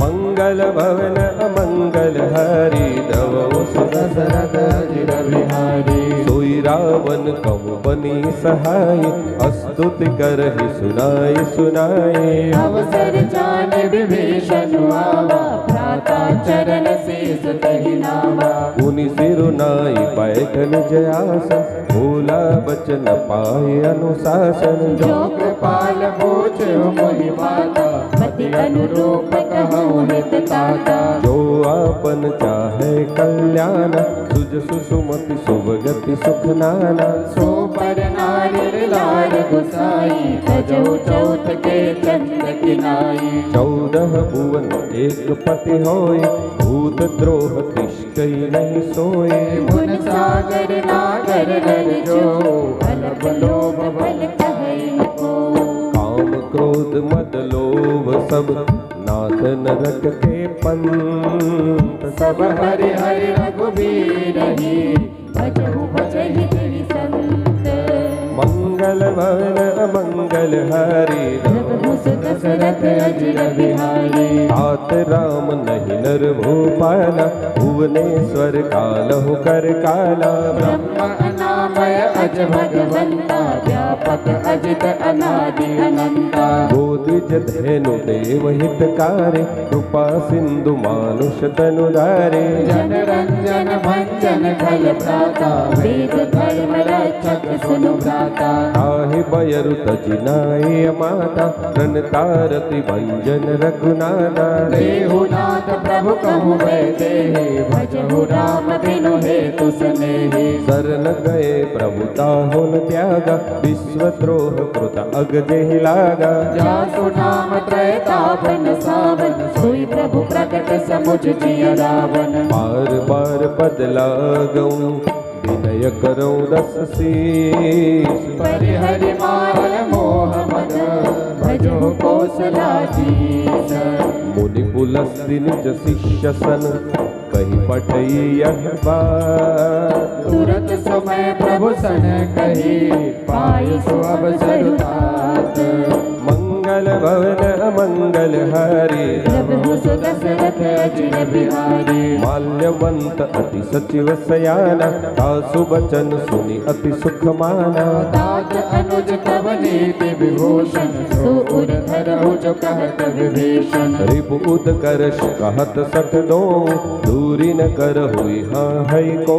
मंगल भवन अमंगल हरि दवो सुदशरथ जिर बिहारी। सोई रावण कम बनी सहाय। स्तुति करहि सुनाई सुनाई। अवसर जान विभीषण आवा। भ्राता चरण शीस तहि नावा। मुनि सिरुनाई पैठन जयास। भूला बचन पाए अनुशासन। जो कृपाल बोझ मोहि माता। पति अनुरूप कहूँ हित ताता। जो आपन चाहे कल्याण। सुज सुसुमति सुभगति सुख नाना। सो पर नारी लाड गुसाई। तजो चौथ के चंद किनाई। 14 भुवन एक पति होय। भूत द्रोह तिष्ठई नहीं सोए। मुन सागर नागर नर जो। बल लोभ बल कहई को। काम क्रोध मद लोभ सब नाथ नरक के पंथ। सब हरि हरि रघुबीर ही। भजहु भजहि गिरि संत। मंगल भवन अमंगल हरि। प्रभु सुत दशरथ अजिर बिहारी। तात राम नहीं नर भूपाला। भुवनेश्वर कालहु कर काला। ब्रह्म अनामय अज भगवंता। व्यापक अजित अनादि अनंता। गोद्विज धेनु देव हितकारी। कृपा सिंधु मानुष तनुधारे। जन रंजन भंजन खल भ्राता। वेद धर्म रक्षक सुनु भ्राता। ताहि बयरु तजिनाय माता। प्रणतारति भंजन रघुनाथा। देहु नाथ प्रभु कहु वै देहि। भजहु राम बिनु हेतु सनेहि। शरण गए प्रभु ताहु न त्यागा। विश्वद्रोह कृत अग जेहि लागा। जासु नाम त्रयतापन सावन। सोई प्रभु प्रकट समुझ जिय रावण। बार बार पद लागऊं। विनय करऊं दस शीस। परिहरि माल मोह मद। भजो कौशलाधीश। मुनि पुलस्ति निज शिष्य सन। कही पठई यह बात। तुरत समय प्रभु सन कही। पाई सो अवसर तात। मंगल भवन अमंगल हरि। प्रभु सुत दशरथ अजिर बिहारी। माल्यवंत अति सचिव सयाना। तासु बचन सुनि अति सुख माना। तात अनुज तव नीति विभूषण। सो उर धरहु जो कहत विभीषण। रिपु उत्कर्ष कहत सठ दो। दूरी न कर हुई हाँ है को।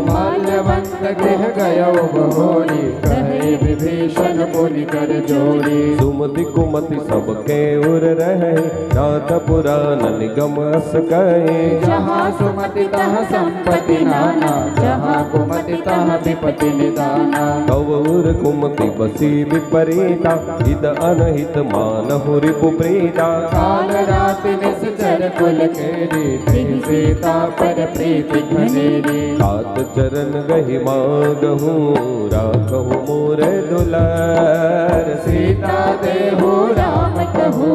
माल्यवंत गृह गयो बहोरी। कहे विभीषण पुनि कर जोड़ी। सुमति कुमति सबके उर रहे। नाथ पुराण निगम अस कहे। जहाँ सुमति तहाँ संपत्ति नाना। जहाँ कुमति तहाँ विपत्ति निदाना। तव उर कुमति बसी विपरीता। हित अनहित मानहु रिपु प्रीता। काल राति निश्चर सर कुल केरी तेहि सीता पर प्रीति घनेरी तात चरण गहि मागहूँ राखहूँ मोर दुलार सीता देहु राम कहू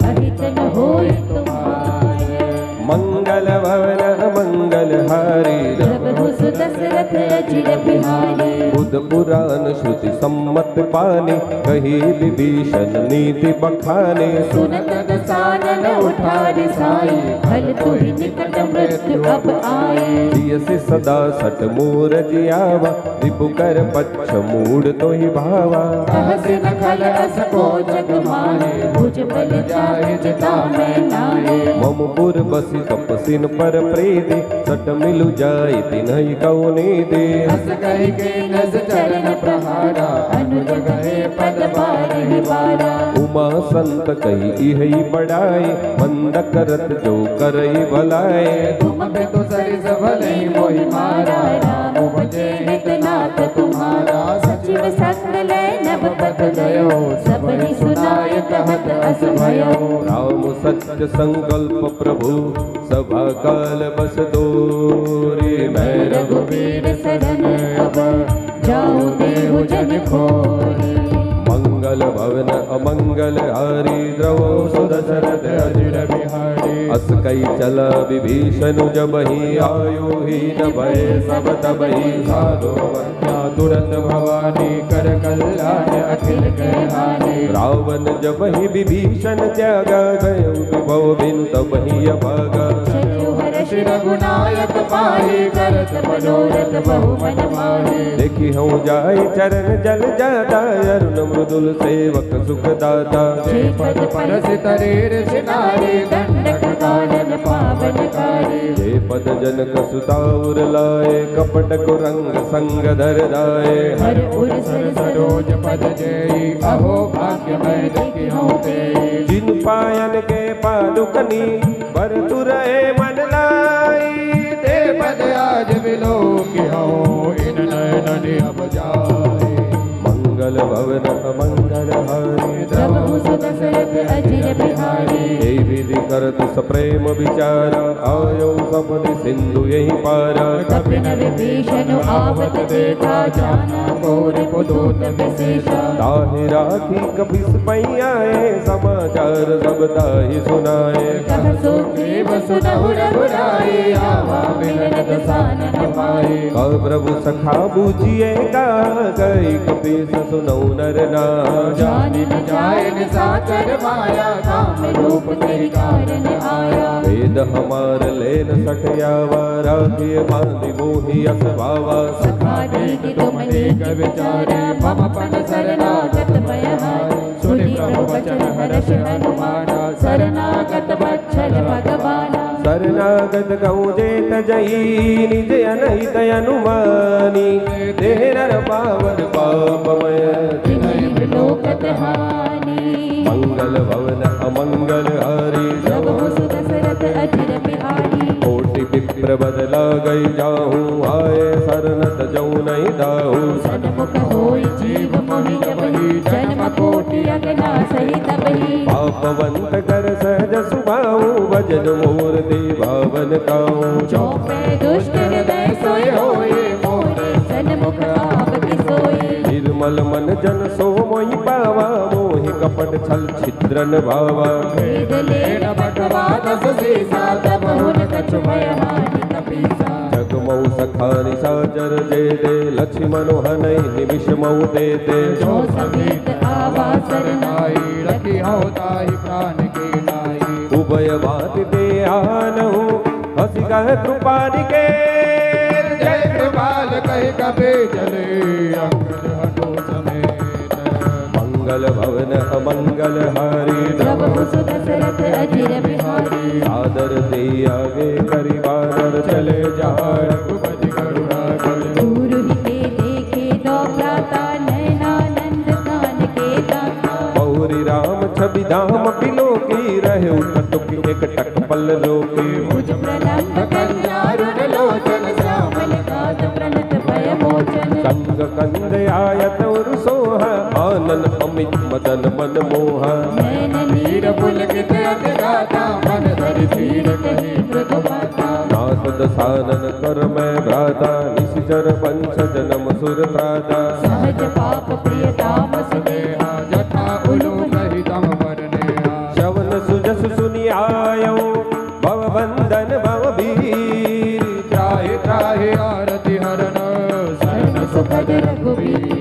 अहित न होय तुम्हारे मंगल भवन मंगल हारी प्रभु सुदशरथ अचिर बिहारी बुध पुराण श्रुति सम्मत पानी कही विभीषण नीति बखाने सुनत दसानन उठारि साई फल तुहि निकट मृत्यु अब आए जियसि सदा सट मूर जियावा रिपु कर पच्छ मूड तोहि भावा कहसि न खल अस को जग मारे भुज बल जाए जिता मैं नारे मम पुर बसि तपसिन पर प्रीति सट मिलु जाय तिन्हि कौनी दे हस कहि के नस चरण प्रहारा अनुज गए पद पारहि बारा उमा संत कही इहि बड़ाई मंद करत जो करई भलाए तुम पे तो सरिस भलई मोहि मारा राम भजे हित नाथ तुम्हारा सचिव संग ले नभ पथ गयो सबहि सुनाय कहत अस भयो राम सत्य संकल्प प्रभु सभा काल बस दूरी मैं रघुवीर शरण अब जाऊं देहु जन खोरी मंगल भवन अमंगल हारी द्रवो सुदशरथ अजिर बिहारी अस कई चला विभीषण जबहि आयो ही न भय सब तबहि साधो वन्या तुरंत भवानी कर कल्याण अखिल कहानी रावण जबहि विभीषण त्यागा गयो विभव बिन तबहि अभागा हर्षि रघुनायक पाहि करत मनोरथ बहु मन माहि देखी हूँ जाय चरण जल जाता अरुण मृदुल सेवक सुख दाता जे पद परस तरेर सिनारी दंडक कानन पावनकारी जे पद जनक सुताउर लाए कपट कुरंग संग धर दाए हर उर सर सरोज पद जेई अहो भाग्य मैं देखी हूँ तेई जिन पायन के पादुकनी पर तुरए मन लाई ते पद आज बिलो की हूँ इन नयन अब जाए मंगल भवन अमंगल हारी प्रभु सुदशरथ अजिर बिहारी हे विधि करत सप्रेम विचारा आयो सपदि सिंधु यही पारा कपिन विभीषण आवत देखा जाना घोर पुदूत विशेषा ताहि राखी कपिस पैयाए समाचार सब ताहि सुनाए कह सुग्रीव सुनहु रघुराई आवा मिलन दसानन पाई कह प्रभु सखा बूझिए का गई कपीस सुनौ नर नाम जान न जाए निशाचर माया काम रूप तेरी कारण आया वेद हमार लेन सठयावा राखिए बांधि मोहि अस भावा सखा दीदी तुम लेख विचार मम पन शरणागत भयहार सुनि प्रभु वचन हर्ष हनुमाना शरणागत वत्सल भगवाना शरणागत कहूँ जेत जई निज अनहित अनुमानी तेरर पावन पापमय तिन्हि विलोकत हानि मंगल भवन अमंगल हारी प्रभु सुदशरथ अजिर बिहारी कोटि विप्र बदला गई जाहूँ आए शरणत जऊ नहीं दाहू सन्मुख होई जीव मोहि जबहि जन्म कोटि अगना सहित बहि पापवंत कर सहज सुभाऊ भजन मोर दे भावन काऊ चौपे दुष्ट हृदय सोय होई मोरे सन्मुख आपति सोई निर्मल मन जन सो मोहि पावा मोहि कपट छल छिद्रन भावा वेद लेन भगवा दस सीसा तब हुन कछु भय हानि कपीसा जगमऊ सखा निशाचर जे दे लक्ष्मण हनई निमिष मऊ दे दे जो समेत आवा सरनाई रखी हो ताहि प्राण के नाई उभय बात दे आनहु हसी कह कृपानि के जय कृपाल कह कबे चले अंगद हटो समेत मंगल भवन अमंगल हारी प्रभु सुदशरथ अजिर बिहारी सादर दे आगे करी बादर चले जहाँ रघुपति करुणा कर दूर ही के देखे दो भ्राता नयनानंद कान के दाता बहुरी राम छवि धाम पिलो की रहे उठतुक एक टक पल रोके मुझ प्रलंब कन्यारुण लोचन श्यामल कात प्रणत भय मोचन संग कंद आयत और सोहा आनन अमित मदन मन मोहा नैन नीर पुलकित अति गाता मन धरि धीर कही मृदु माता नाथ दसानन कर मैं भ्राता निशिचर पंच जन्म सुर त्राता सहज पाप प्रियताम सुनेहा जथा उलू कही तम वरनेहा शवन सुजस सुनि आयो भव बंधन भव भीर त्राहि त्राहि आरति हरण शरण सुखद रघुबीर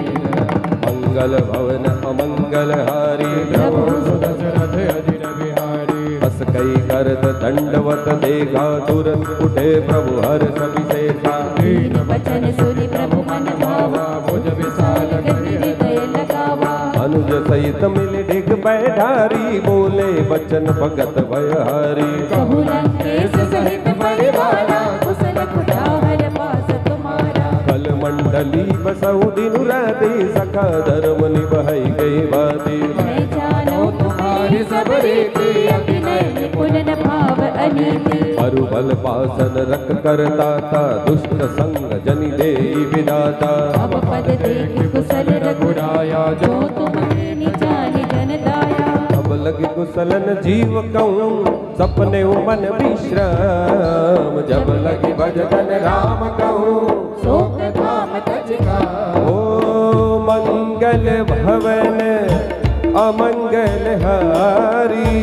मंगल भवन अमंगल हारी प्रभु सुदशरथ अजिर बिहारी बस कई करत दंडवत देखा तुरंत उठे प्रभु हर्ष विशेषा दीन वचन सुनि प्रभु मन भावा भुज विशाल गति हृदय लगावा अनुज सहित मिल डिग बैठारी बोले बचन भगत भयहारी कहु लंकेश सहित परिवारा कुशल कुठार पास तुम्हारा कल मंडली बसहु दिनु राति सखा धर्म निभाई गई बाती मैं जानो तुम्हारी सब रीति अभिनय निपुण न भाव अनीति अरुबल पासन रख करता था दुष्ट संग जनि दे विदाता अब पद देख कुशल रघुराया जो तुम्हें निजान जन दाया अब लगी कुशलन जीव कहूँ सपने मन विश्राम जब लगी भजन राम कहूँ शोक धाम तज का ओ मंगल भवन अमंगल हारी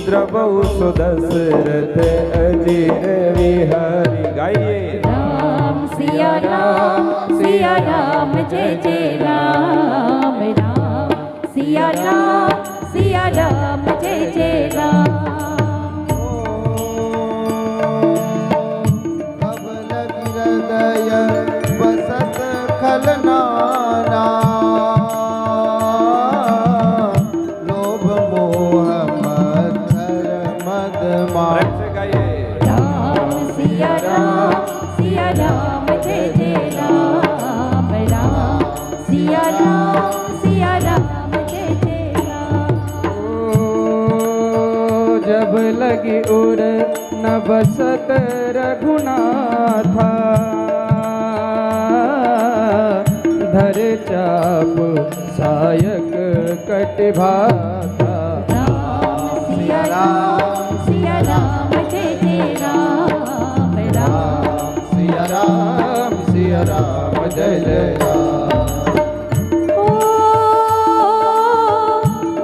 द्रवौ सुदशरथ अजिर विहारी गाइए राम सिया राम जय जय राम राम सिया राम जय जय राम अब लगी हृदय बसत खलनाना लोभ मोह मत्सर मद मार गाइए राम सिया राम जय जय राम राम सिया राम जय जय राम जब लगी उड़ न बसत रघुनाथा धर चाप सायक कटिभाता राम सिया राम जय जय राम राम सिया राम जय जय राम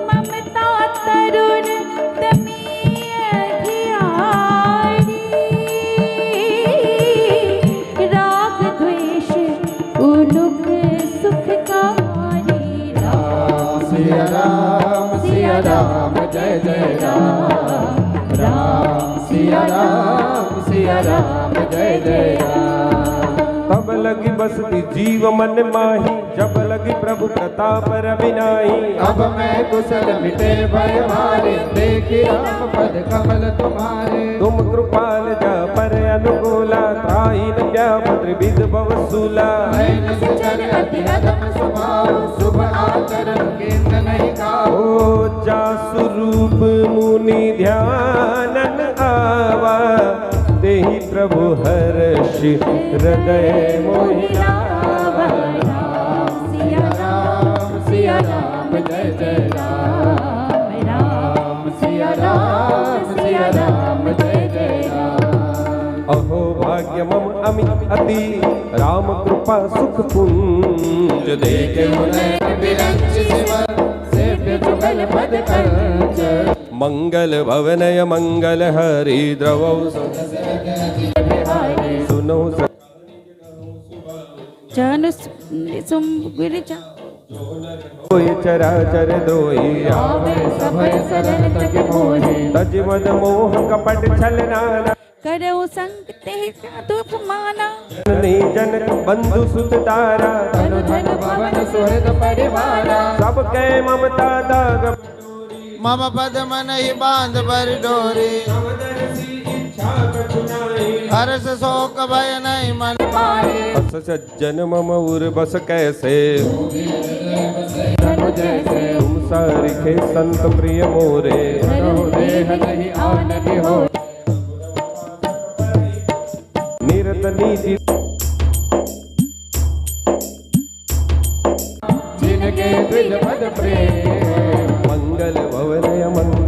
ममता तरुण राग द्वेष उनुक सुखकारी सिया राम जय जय राम राम सिया राम जय जय राम तब लगी बसती जीव मन माही जब लगी प्रभु प्रताप रविनाही अब मैं कुशल मिटे भय मारे देखी राम पद कमल तुम्हारे तुम कृपाल जा पर अनुकूला त्राहीन व्यापद्र विद भवसूला नैन सुचर अति अदम स्वभाव शुभ आचरण केंद्र नहीं खाओ ओ जासु रूप मुनि ध्यानन आवा देहि प्रभु हर्ष हृदय मोहिला सिया राम जय जय राम सिया राम जय जय राम अहो भाग्य मम अमि अति राम कृपा सुख पुंज देखे सेव्य जुगल पद कंच मंगल भवनय मंगल हरि द्रवौ सुनो जन सुम गिरिजा कोई चराचर द्रोही आवे सभय सरल तज मोहि तज मद मोह कपट छल नाना करौ संग तेहि साधु अपमाना जन बंधु सुत तारा धनु धन भवन सुहृद परिवारा सब कै ममता दाग मम पद मन ही बांध पर डोरी हर्ष शोक भय नहीं मन मारे बस सज्जन मम उर बस कैसे धनु जैसे तुम सारिखे संत प्रिय मोरे धनु देह नहीं आनंद हो निरत नीति जिनके द्विज पद प्रेम मंगल भवनय मंगल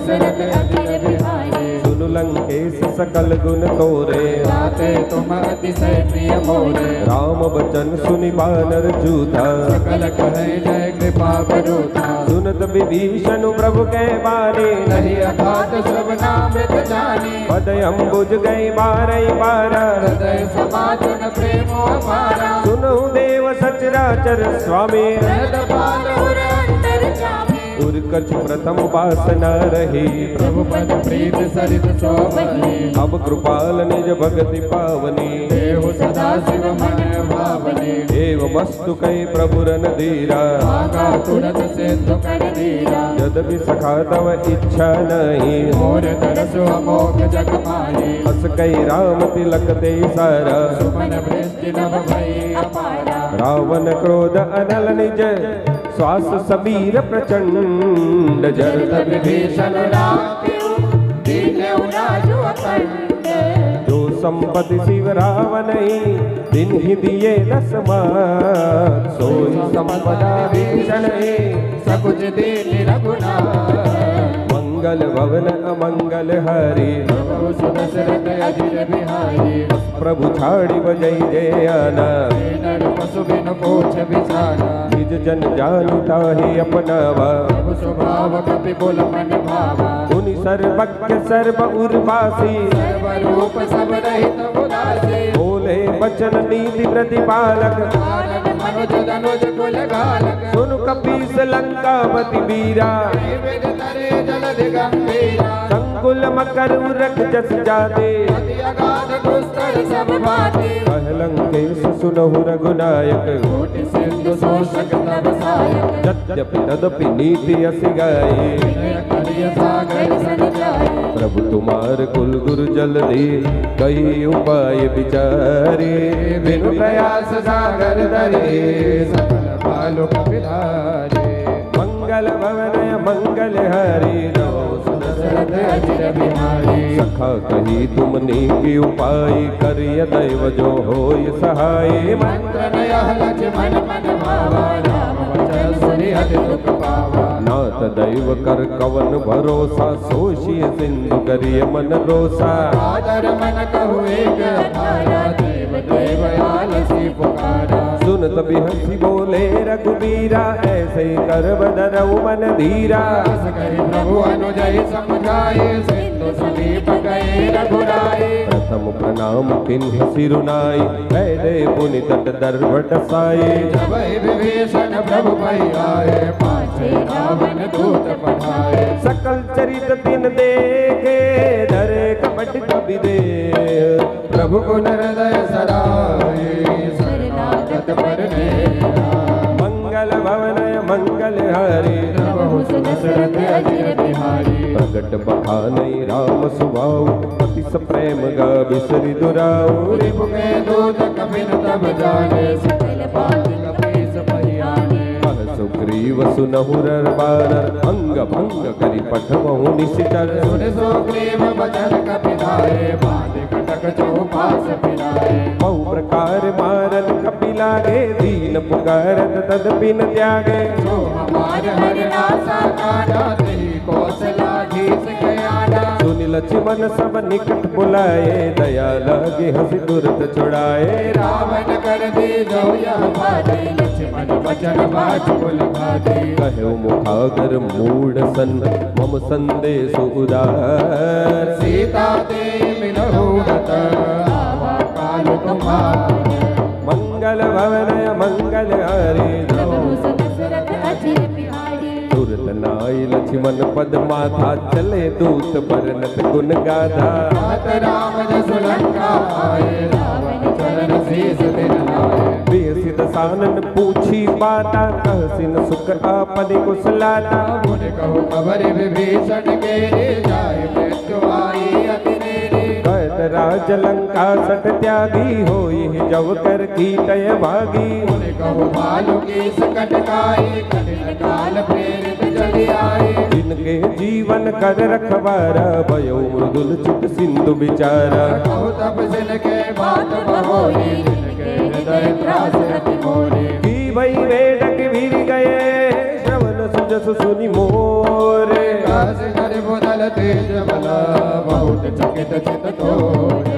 दशरथ अजिर बिहारी सुनु लंकेश सकल गुण तोरे गाते तुम अतिशय प्रिय मोरे राम बचन सुनि बानर जूथा सकल कहे जय कृपा बरूथा सुनत विभीषण प्रभु के बारे नहीं अघात श्रवणामृत जानी पद अम्बुज गए बारई बारा हृदय समाधुन प्रेम हमारा सुनहु देव सचराचर स्वामी हृद पाल उर अंतर जामी उर कछ प्रथम वासना रही प्रभु पद प्रीत सरित शोभनी अब कृपाल निज भगति पावनी देहु सदा शिव मन भावनी एव मस्तु कई प्रभु रन धीरा आगा तुरत सिद्ध कर दीरा यद्यपि सखा तव इच्छा नहीं मोर तरसु अमोघ जग माही हस कई राम तिलक ते सारा सुमन वृष्टि नभ भई अपारा रावण क्रोध अनल निज श्वास सबीर प्रचंड जर जरत विभीषण राख्यु दीन्यु राजु अखंड जो संपत्ति शिव रावण दिन ही दिए दस मात सोई संपदा भीषण सकुच दीन रघुनाथ मंगल भवन अमंगल हरि प्रभु सुदशरथ अजिर बिहारी प्रभु छाड़ी बजई जय आना नर पशु बिन पोछ बिछाना निज जन जानु ताहि अपनावा प्रभु स्वभाव कपि बोल मन भावा उनि सर्वज्ञ सर्व उर्वासी सर्वरूप सब रहित उदासी बोले वचन नीति प्रतिपालक आनन मनुज धनुज कुल घालक सुन कपीस लंकापति बीरा वेद तरे जल दिगंभीरा संकुल मकर रख जस जाते अति अगाध दुस्तर सब भाती कहलंकेश सुनहु रघुनायक कोटि सिंधु शोषक तब सायक यद्यपि तदपि नीति अस गाये विनय करिय सागर सन जाई प्रभु तुम्हार कुल गुरु जल दे कई उपाय विचारे बिनु प्रयास सागर दरे सकल बालु कपिधारे मंगल भवन मंगल हरि नमो दशरथ अजिर बिहारी सखा कही तुमने की उपाय करिय दैव जो होय सहाय मंत्र नयह लक्ष्मण मन भावा राम वचन सुनि अति दुख पावा नाथ दैव कर कवन भरोसा सोशिय सिंधु करिय मन रोसा आदर मन कहु एक अठारा देव देव आलसी पुकारा सुनत बिहसी बोले रघुबीरा ऐसे कर बदरऊ मन धीरा दास करि प्रभु अनुजय समझाए सिंधु समीप गए रघुराए प्रथम प्रणाम किन्ह सिरुनाई पहले पुनि तट दर्भ साये जब विभीषण प्रभु भई आए पाछे रावण दूत पठाए सकल चरित तिन देखे धरे कपट कवि दे प्रभु गुण हृदय सराय शरणागत पर मंगल भवन मंगल हरि प्रभु दशरथ अजिर बिहारी प्रगट बखानई राम सुभाऊ पति स प्रेम गा बिसरि दुराऊ रिपु के दूत कपिन तब जाने सकल बात कपीस परियाने कह सुग्रीव सुनहुर बानर अंग भंग करि पठवहु निशिचर सुन सुग्रीव बचन कपिधारे बांध कटक चौपास फिराए बहु प्रकार मारन कपि लागे दीन पुकारत तद बिन त्यागे जो हमार हर आशा काटा तेरी कौशलाधीश गयाना सुनि लक्ष्मण सब निकट बुलाए दया लागे हंसी तुरत छुड़ाए रावण कर दी जो यह बाते लक्ष्मण बचन बात बोल भाते कहो मुखागर मूढ़ सन मम संदेश उदार सीता ते मिलहु रत आवा काल तुम्हारे मंगल भवन मंगल हरि प्रभु दशरथ अजिर बिहारी तुरत नाई लक्ष्मण पद माथा चले दूत बरनत गुण गाधा मात राम जसु लंका आए रावण चरण शीस दिन लाए बेसित सानन पूछी बाता कहसिन सुख आपने कुशलाता मुनि कहो खबर विभीषण के जाय मृत्यु आई अति नेरी कहत राज लंका सत त्यागी होई जब कर कीटय भागी मुनि कहो भालु की सकट काई कठिन काल प्रेरित चली आए जिनके जीवन कर रखवारा भयो मृदुल चित सिंधु बिचारा कहो तब जिनके बात बहोरी जिनके हृदय त्रास अति मोरी की भई वेडक भीर गए श्रवण सुजस सुनि मोरे कास कर बुदल तेज बल बहुत चकित चित तोर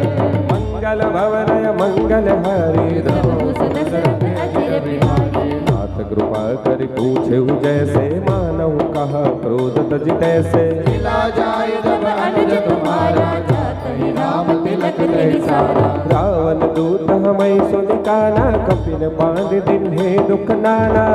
मंगल भवनय मंगल हरि प्रभु सुत दशरथ अजिर बिहारी नाथ कृपा कर पूछे जैसे मानव कहा क्रोध तज तैसे मिला जाए जब अनुज तुम्हारा जातहि राम तिलक नहीं सारा रावण दूत हमें सुन काना कपिन बांध दिन है दुख नाना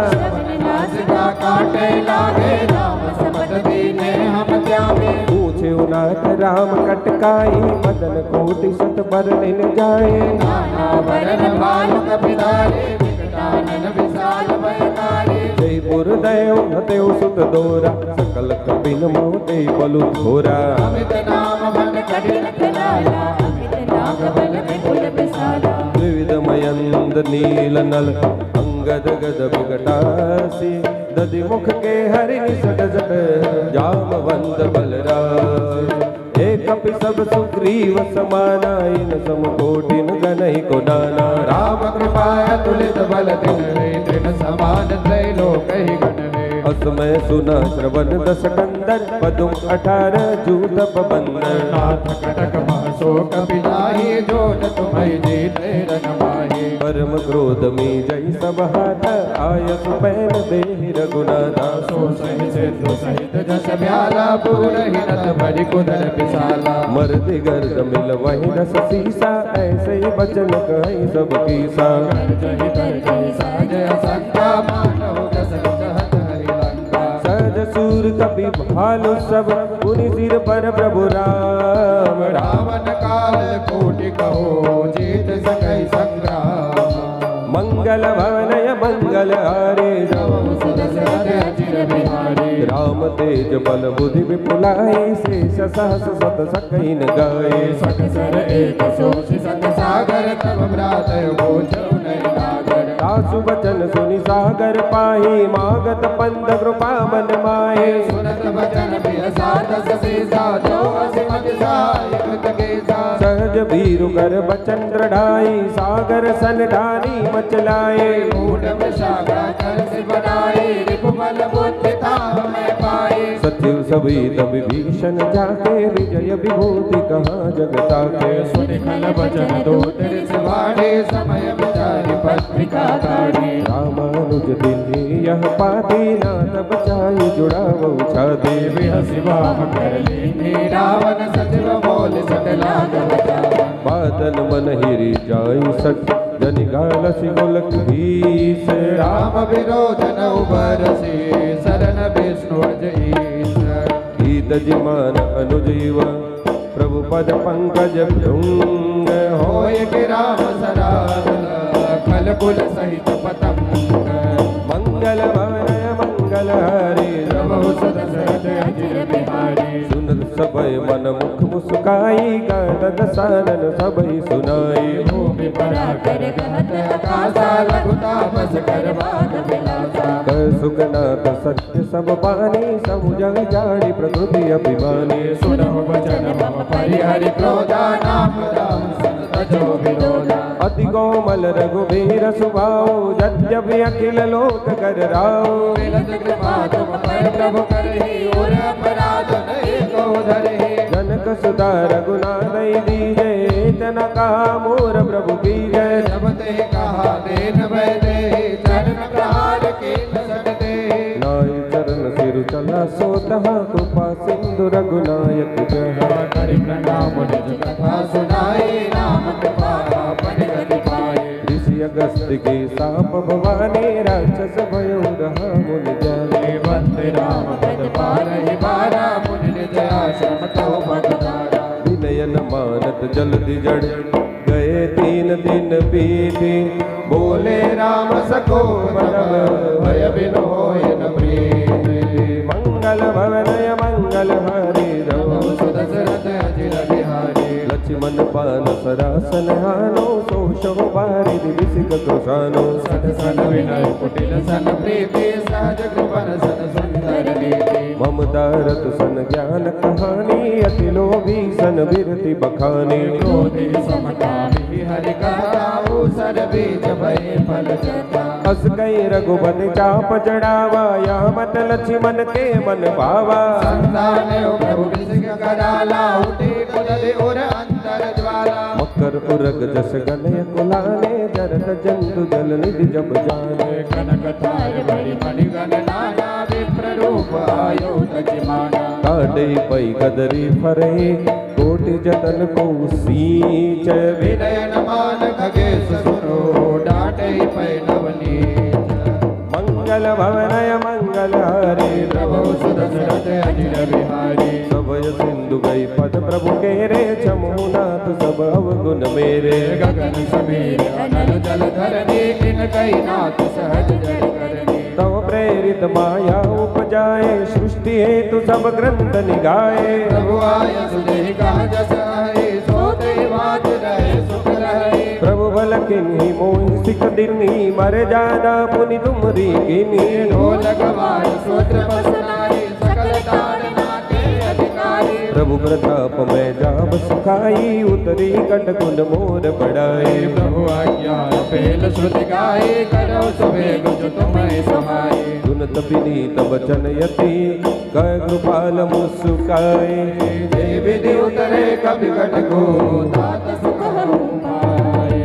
नासिका काटे लागे राम सपत दीने हम त्यागे पूछे नाथ राम कटकाई मदन कोटि सत बरन जाए नाना वरण भालु कपिधारे विकटानन विशाल भयकारी जयपुर दयो हतेउ सुत दोरा सकल कपिन मोते बलु थोरा अमित नाम बन कठिन कलाया अमित नाग बल विपुल विशाला विविध मयंद नील नल अंगद गद विकटासी दधि मुख के हरि निसट जट जामवंत बलराज एक कपि सब सुग्रीव समाना इन सम कोटिन गनहि को दाना राम कृपा तुलित बल दिन तृण समान त्रैलोक ही गण असमय सुना श्रवण दस कंदर पदुम 18 जूत बंदर नाथ कटक महसो कपिलाही जो न तुम्हें जीते रन माही परम क्रोध में जय सब हाथ आयस पैन देहि रघुनाथा सो सहि सिद्धु सहित जस ब्याला पूर हिरत भरि कुदर विशाला मर्द गर्द मिल वही रस सीसा ऐसे ही बचन कहीं सब कीसा जहि तर जहि सहज असंख्या मानव जस जहत हरि लंका सहज सूर कपि भालु सब पुनि सिर पर प्रभु राम रावण काल कोटि कहो जीत सकै संग्राम मंगल भवनय मंगल हरे प्रभु सुत दशरथ अजिर बिहारी राम तेज बल बुद्धि विपुलाई शेष सहस सत सकैन गाए सर एक सोच सत सागर तब भ्रात बोझ नहीं नागर सासु वचन सुनि सागर पाही मागत पंद कृपा मन माहे सुनत वचन बियसात ससीसा जो असिमत साय कृत केसा सहज भीरु कर बचन दृढ़ाई सागर सन ढानी मचलाए मूढ़ विशाखा कर से बनाए रिपु बल बुद्धि ताप में पाए सचिव सभी तब भीषण जाके विजय विभूति कहाँ जगता के सुनि खल वचन दूत रिसवाड़े समय विचारी पत्रिका काढ़ी रामानुज दिल्ली यह पाती नाथ बचाई जुड़ाव छादे देवी हसी वाम कर ली रावण सचिव बोल सट लाग बचावा बादन मन हिरी जाई सट जनि गाल सिगुलक भीस राम विरोध न उबरसी शरण विष्णु अज ईश गीत जिमान अनुजीव प्रभु पद पंकज भृंग होय कि राम सरासर खल कुल सहित पतंग मंगल भवनय मंगल हरे प्रभु सुत दशरथ अजिर बिहारी सुनत सबय मन मुख मुस्काई गानन सानन सबई सुनाई भूमि पराकर कहत आकाशा लघुता बस कर बात विलासा कर सुखनाथ सत्य सब बानी समुझ जानी प्रकृति अभिमानी सुनहु वचन मम परिहरि क्रोधा नाम राम संत जो विरोधा अति कोमल रघुवीर सुभाओ यद्यपि अखिल लोक कर राओ मिलत कृपा तुम पर प्रभु करहि और अपराध नहीं को धरहि जनक सुता रघुनाथ दीजे तना कहा मोर प्रभु की जय जब ते कहा देन भय दे चरण प्रहार के सकते नाय चरण सिर चला सोतहा कृपा सिंधु रघुनायक जय करि प्रणाम निज कथा सुनाई नाम कृपा परिगति पाए ऋषि अगस्त के साप भवानी राक्षस भयो रहा मुनि जाने वंदे राम पद पारहि बारा मुनि निज आश्रम तव भगतारा विनयन मानत जल्दि जड़ गए 3 दिन बीते बोले राम सको बरम भय बिन होय न प्रीति मंगल भवनय मंगल हरे प्रभु सुत दशरथ अजिर बिहारी लक्ष्मण पान सरासन हानो सोशो बारिधि विसिक कृशानो सत सन विनय कुटिल सन प्रीति सहज कृपन सन सुंदर नीति ममता रत सन ज्ञान कहानी अति लोभी सन बिरति बखानी क्रोधी समकामी यही हरि कहताऊ सर बीज भय फल चता। अस कई रघुपति चाप चढ़ावा, या मत लक्ष्मण के मन भावा। संतान प्रभु विसिक कराला, उठे कुदरे और अंतर ज्वाला। मकर उरग जस गनय कुलाने, जरत जंतु जल निधि जब जाने। कनक थार बड़ी मणिगण नाना, विप्र रूप आयो तजिमाना। काटे पै गदरी फरे, कोटि जतन को सींच। विनय न मान खगेश सुनो, डांटे पै नवनीत। मंगल भवनय मंगल हरे, प्रभु सुदशरथ अजिर बिहारी। सबय सिंधु गई पद प्रभु के रे, जमुनाथ सब अवगुण मेरे। गगन समीर अनल जल धरनी, इनकई नाथ सहज जल करनी। तव प्रेरित माया उपजाए, सृष्टि हेतु सब ग्रंथ निगाए। प्रभु आय सुदेहि कहा जस आए, सोते बात रहे सुख रहे। प्रभु बल किन्ही मोहि सिख दिन्ही, मर जादा पुनि तुमरी किन्ही। ढोलक वाय सूत्र पसनाई, सकल ताड़ना के अधिकारी। प्रभु प्रताप मैं जाब सुखाई, उतरी कट कुल मोर बढ़ाए। प्रभु आज्ञा पहल श्रुति गाए, करो सुबेग जो तुम्हें समाए। सुनत विनीत वचन यति, कह कृपाल मुस्काए। जय विधि उतरे कभी कट को, तात सुख पाए।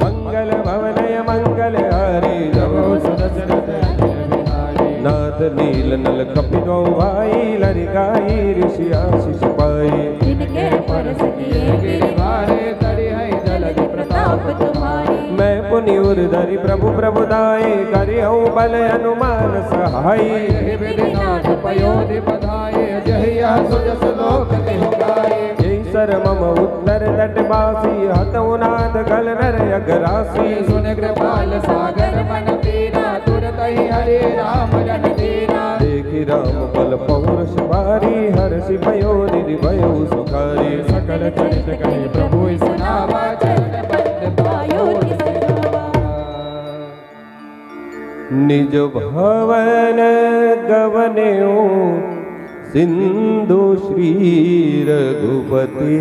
मंगल भवनय मंगल हरे, प्रभु सुदशरथ अजिर बिहारी। नाथ नील नल कपिलो भाई, लरि गाई ऋषि आशीष पाए। जिनके परस किए गिरिवारे, तरि है जलधि प्रताप तुम्हारी। मैं पुनि उर्धरि प्रभु प्रभुदाय, करिहूँ बल हनुमान सहाय। जय विधिनाथ पयोधि बधाए, जय यह सुजस लोक तिहु गाए। जय सर मम उत्तर तटवासी, हतौ नाथ गल नर अगरासी। सुन कृपाल सागर मन पीरा, तुरत ही हरे राम जन धीरा। देखि राम बल पौरुष भारी, हर्षि भयो निर्भयो सुखारी। सकल चरित कहे प्रभु सुनावा, चरण बंद पायो निसरावा। निज भवन गवन्यो, सिंधु श्री रघुपति।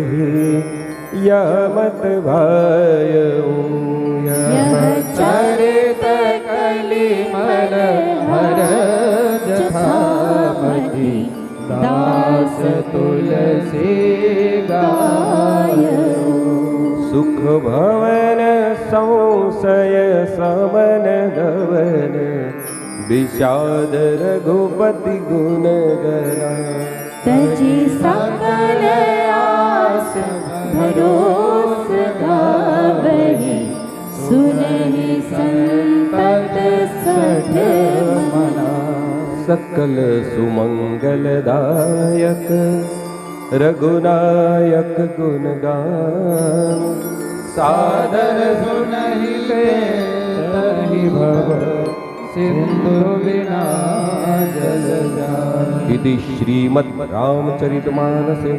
यमत भायऊ चरित कलिमल हर जथामति, दास तुलसी गायऊ। सुख भवन संशय समन गवन, विषाद रघुपति गुण गरा। तजी सकल आस भरोस गावहि, सुनहि संतत सठ मना। सकल सुमंगलदायक, रघुनायक गुण गान। सादर सुनहि ले तहि भव, सिंधु बिना जल जान। इति श्रीमद् रामचरितमानसे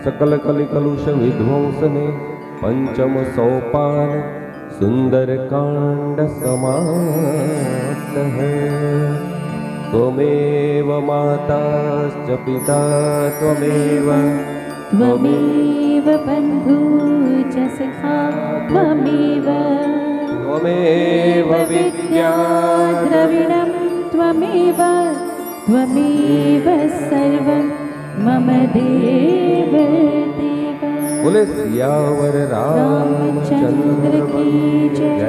सकल कलि कलुष विध्वंसने, पंचम सोपान सुंदर कांड समाप्तः। त्वमेव माताश्च पिता त्वमेव, त्वमेव बन्धु च सखा त्वमेव, त्वमेव विद्या द्रविणं त्वमेव, त्वमेव सर्वं मम देव देव। बोले सियावर रामचंद्र की जय।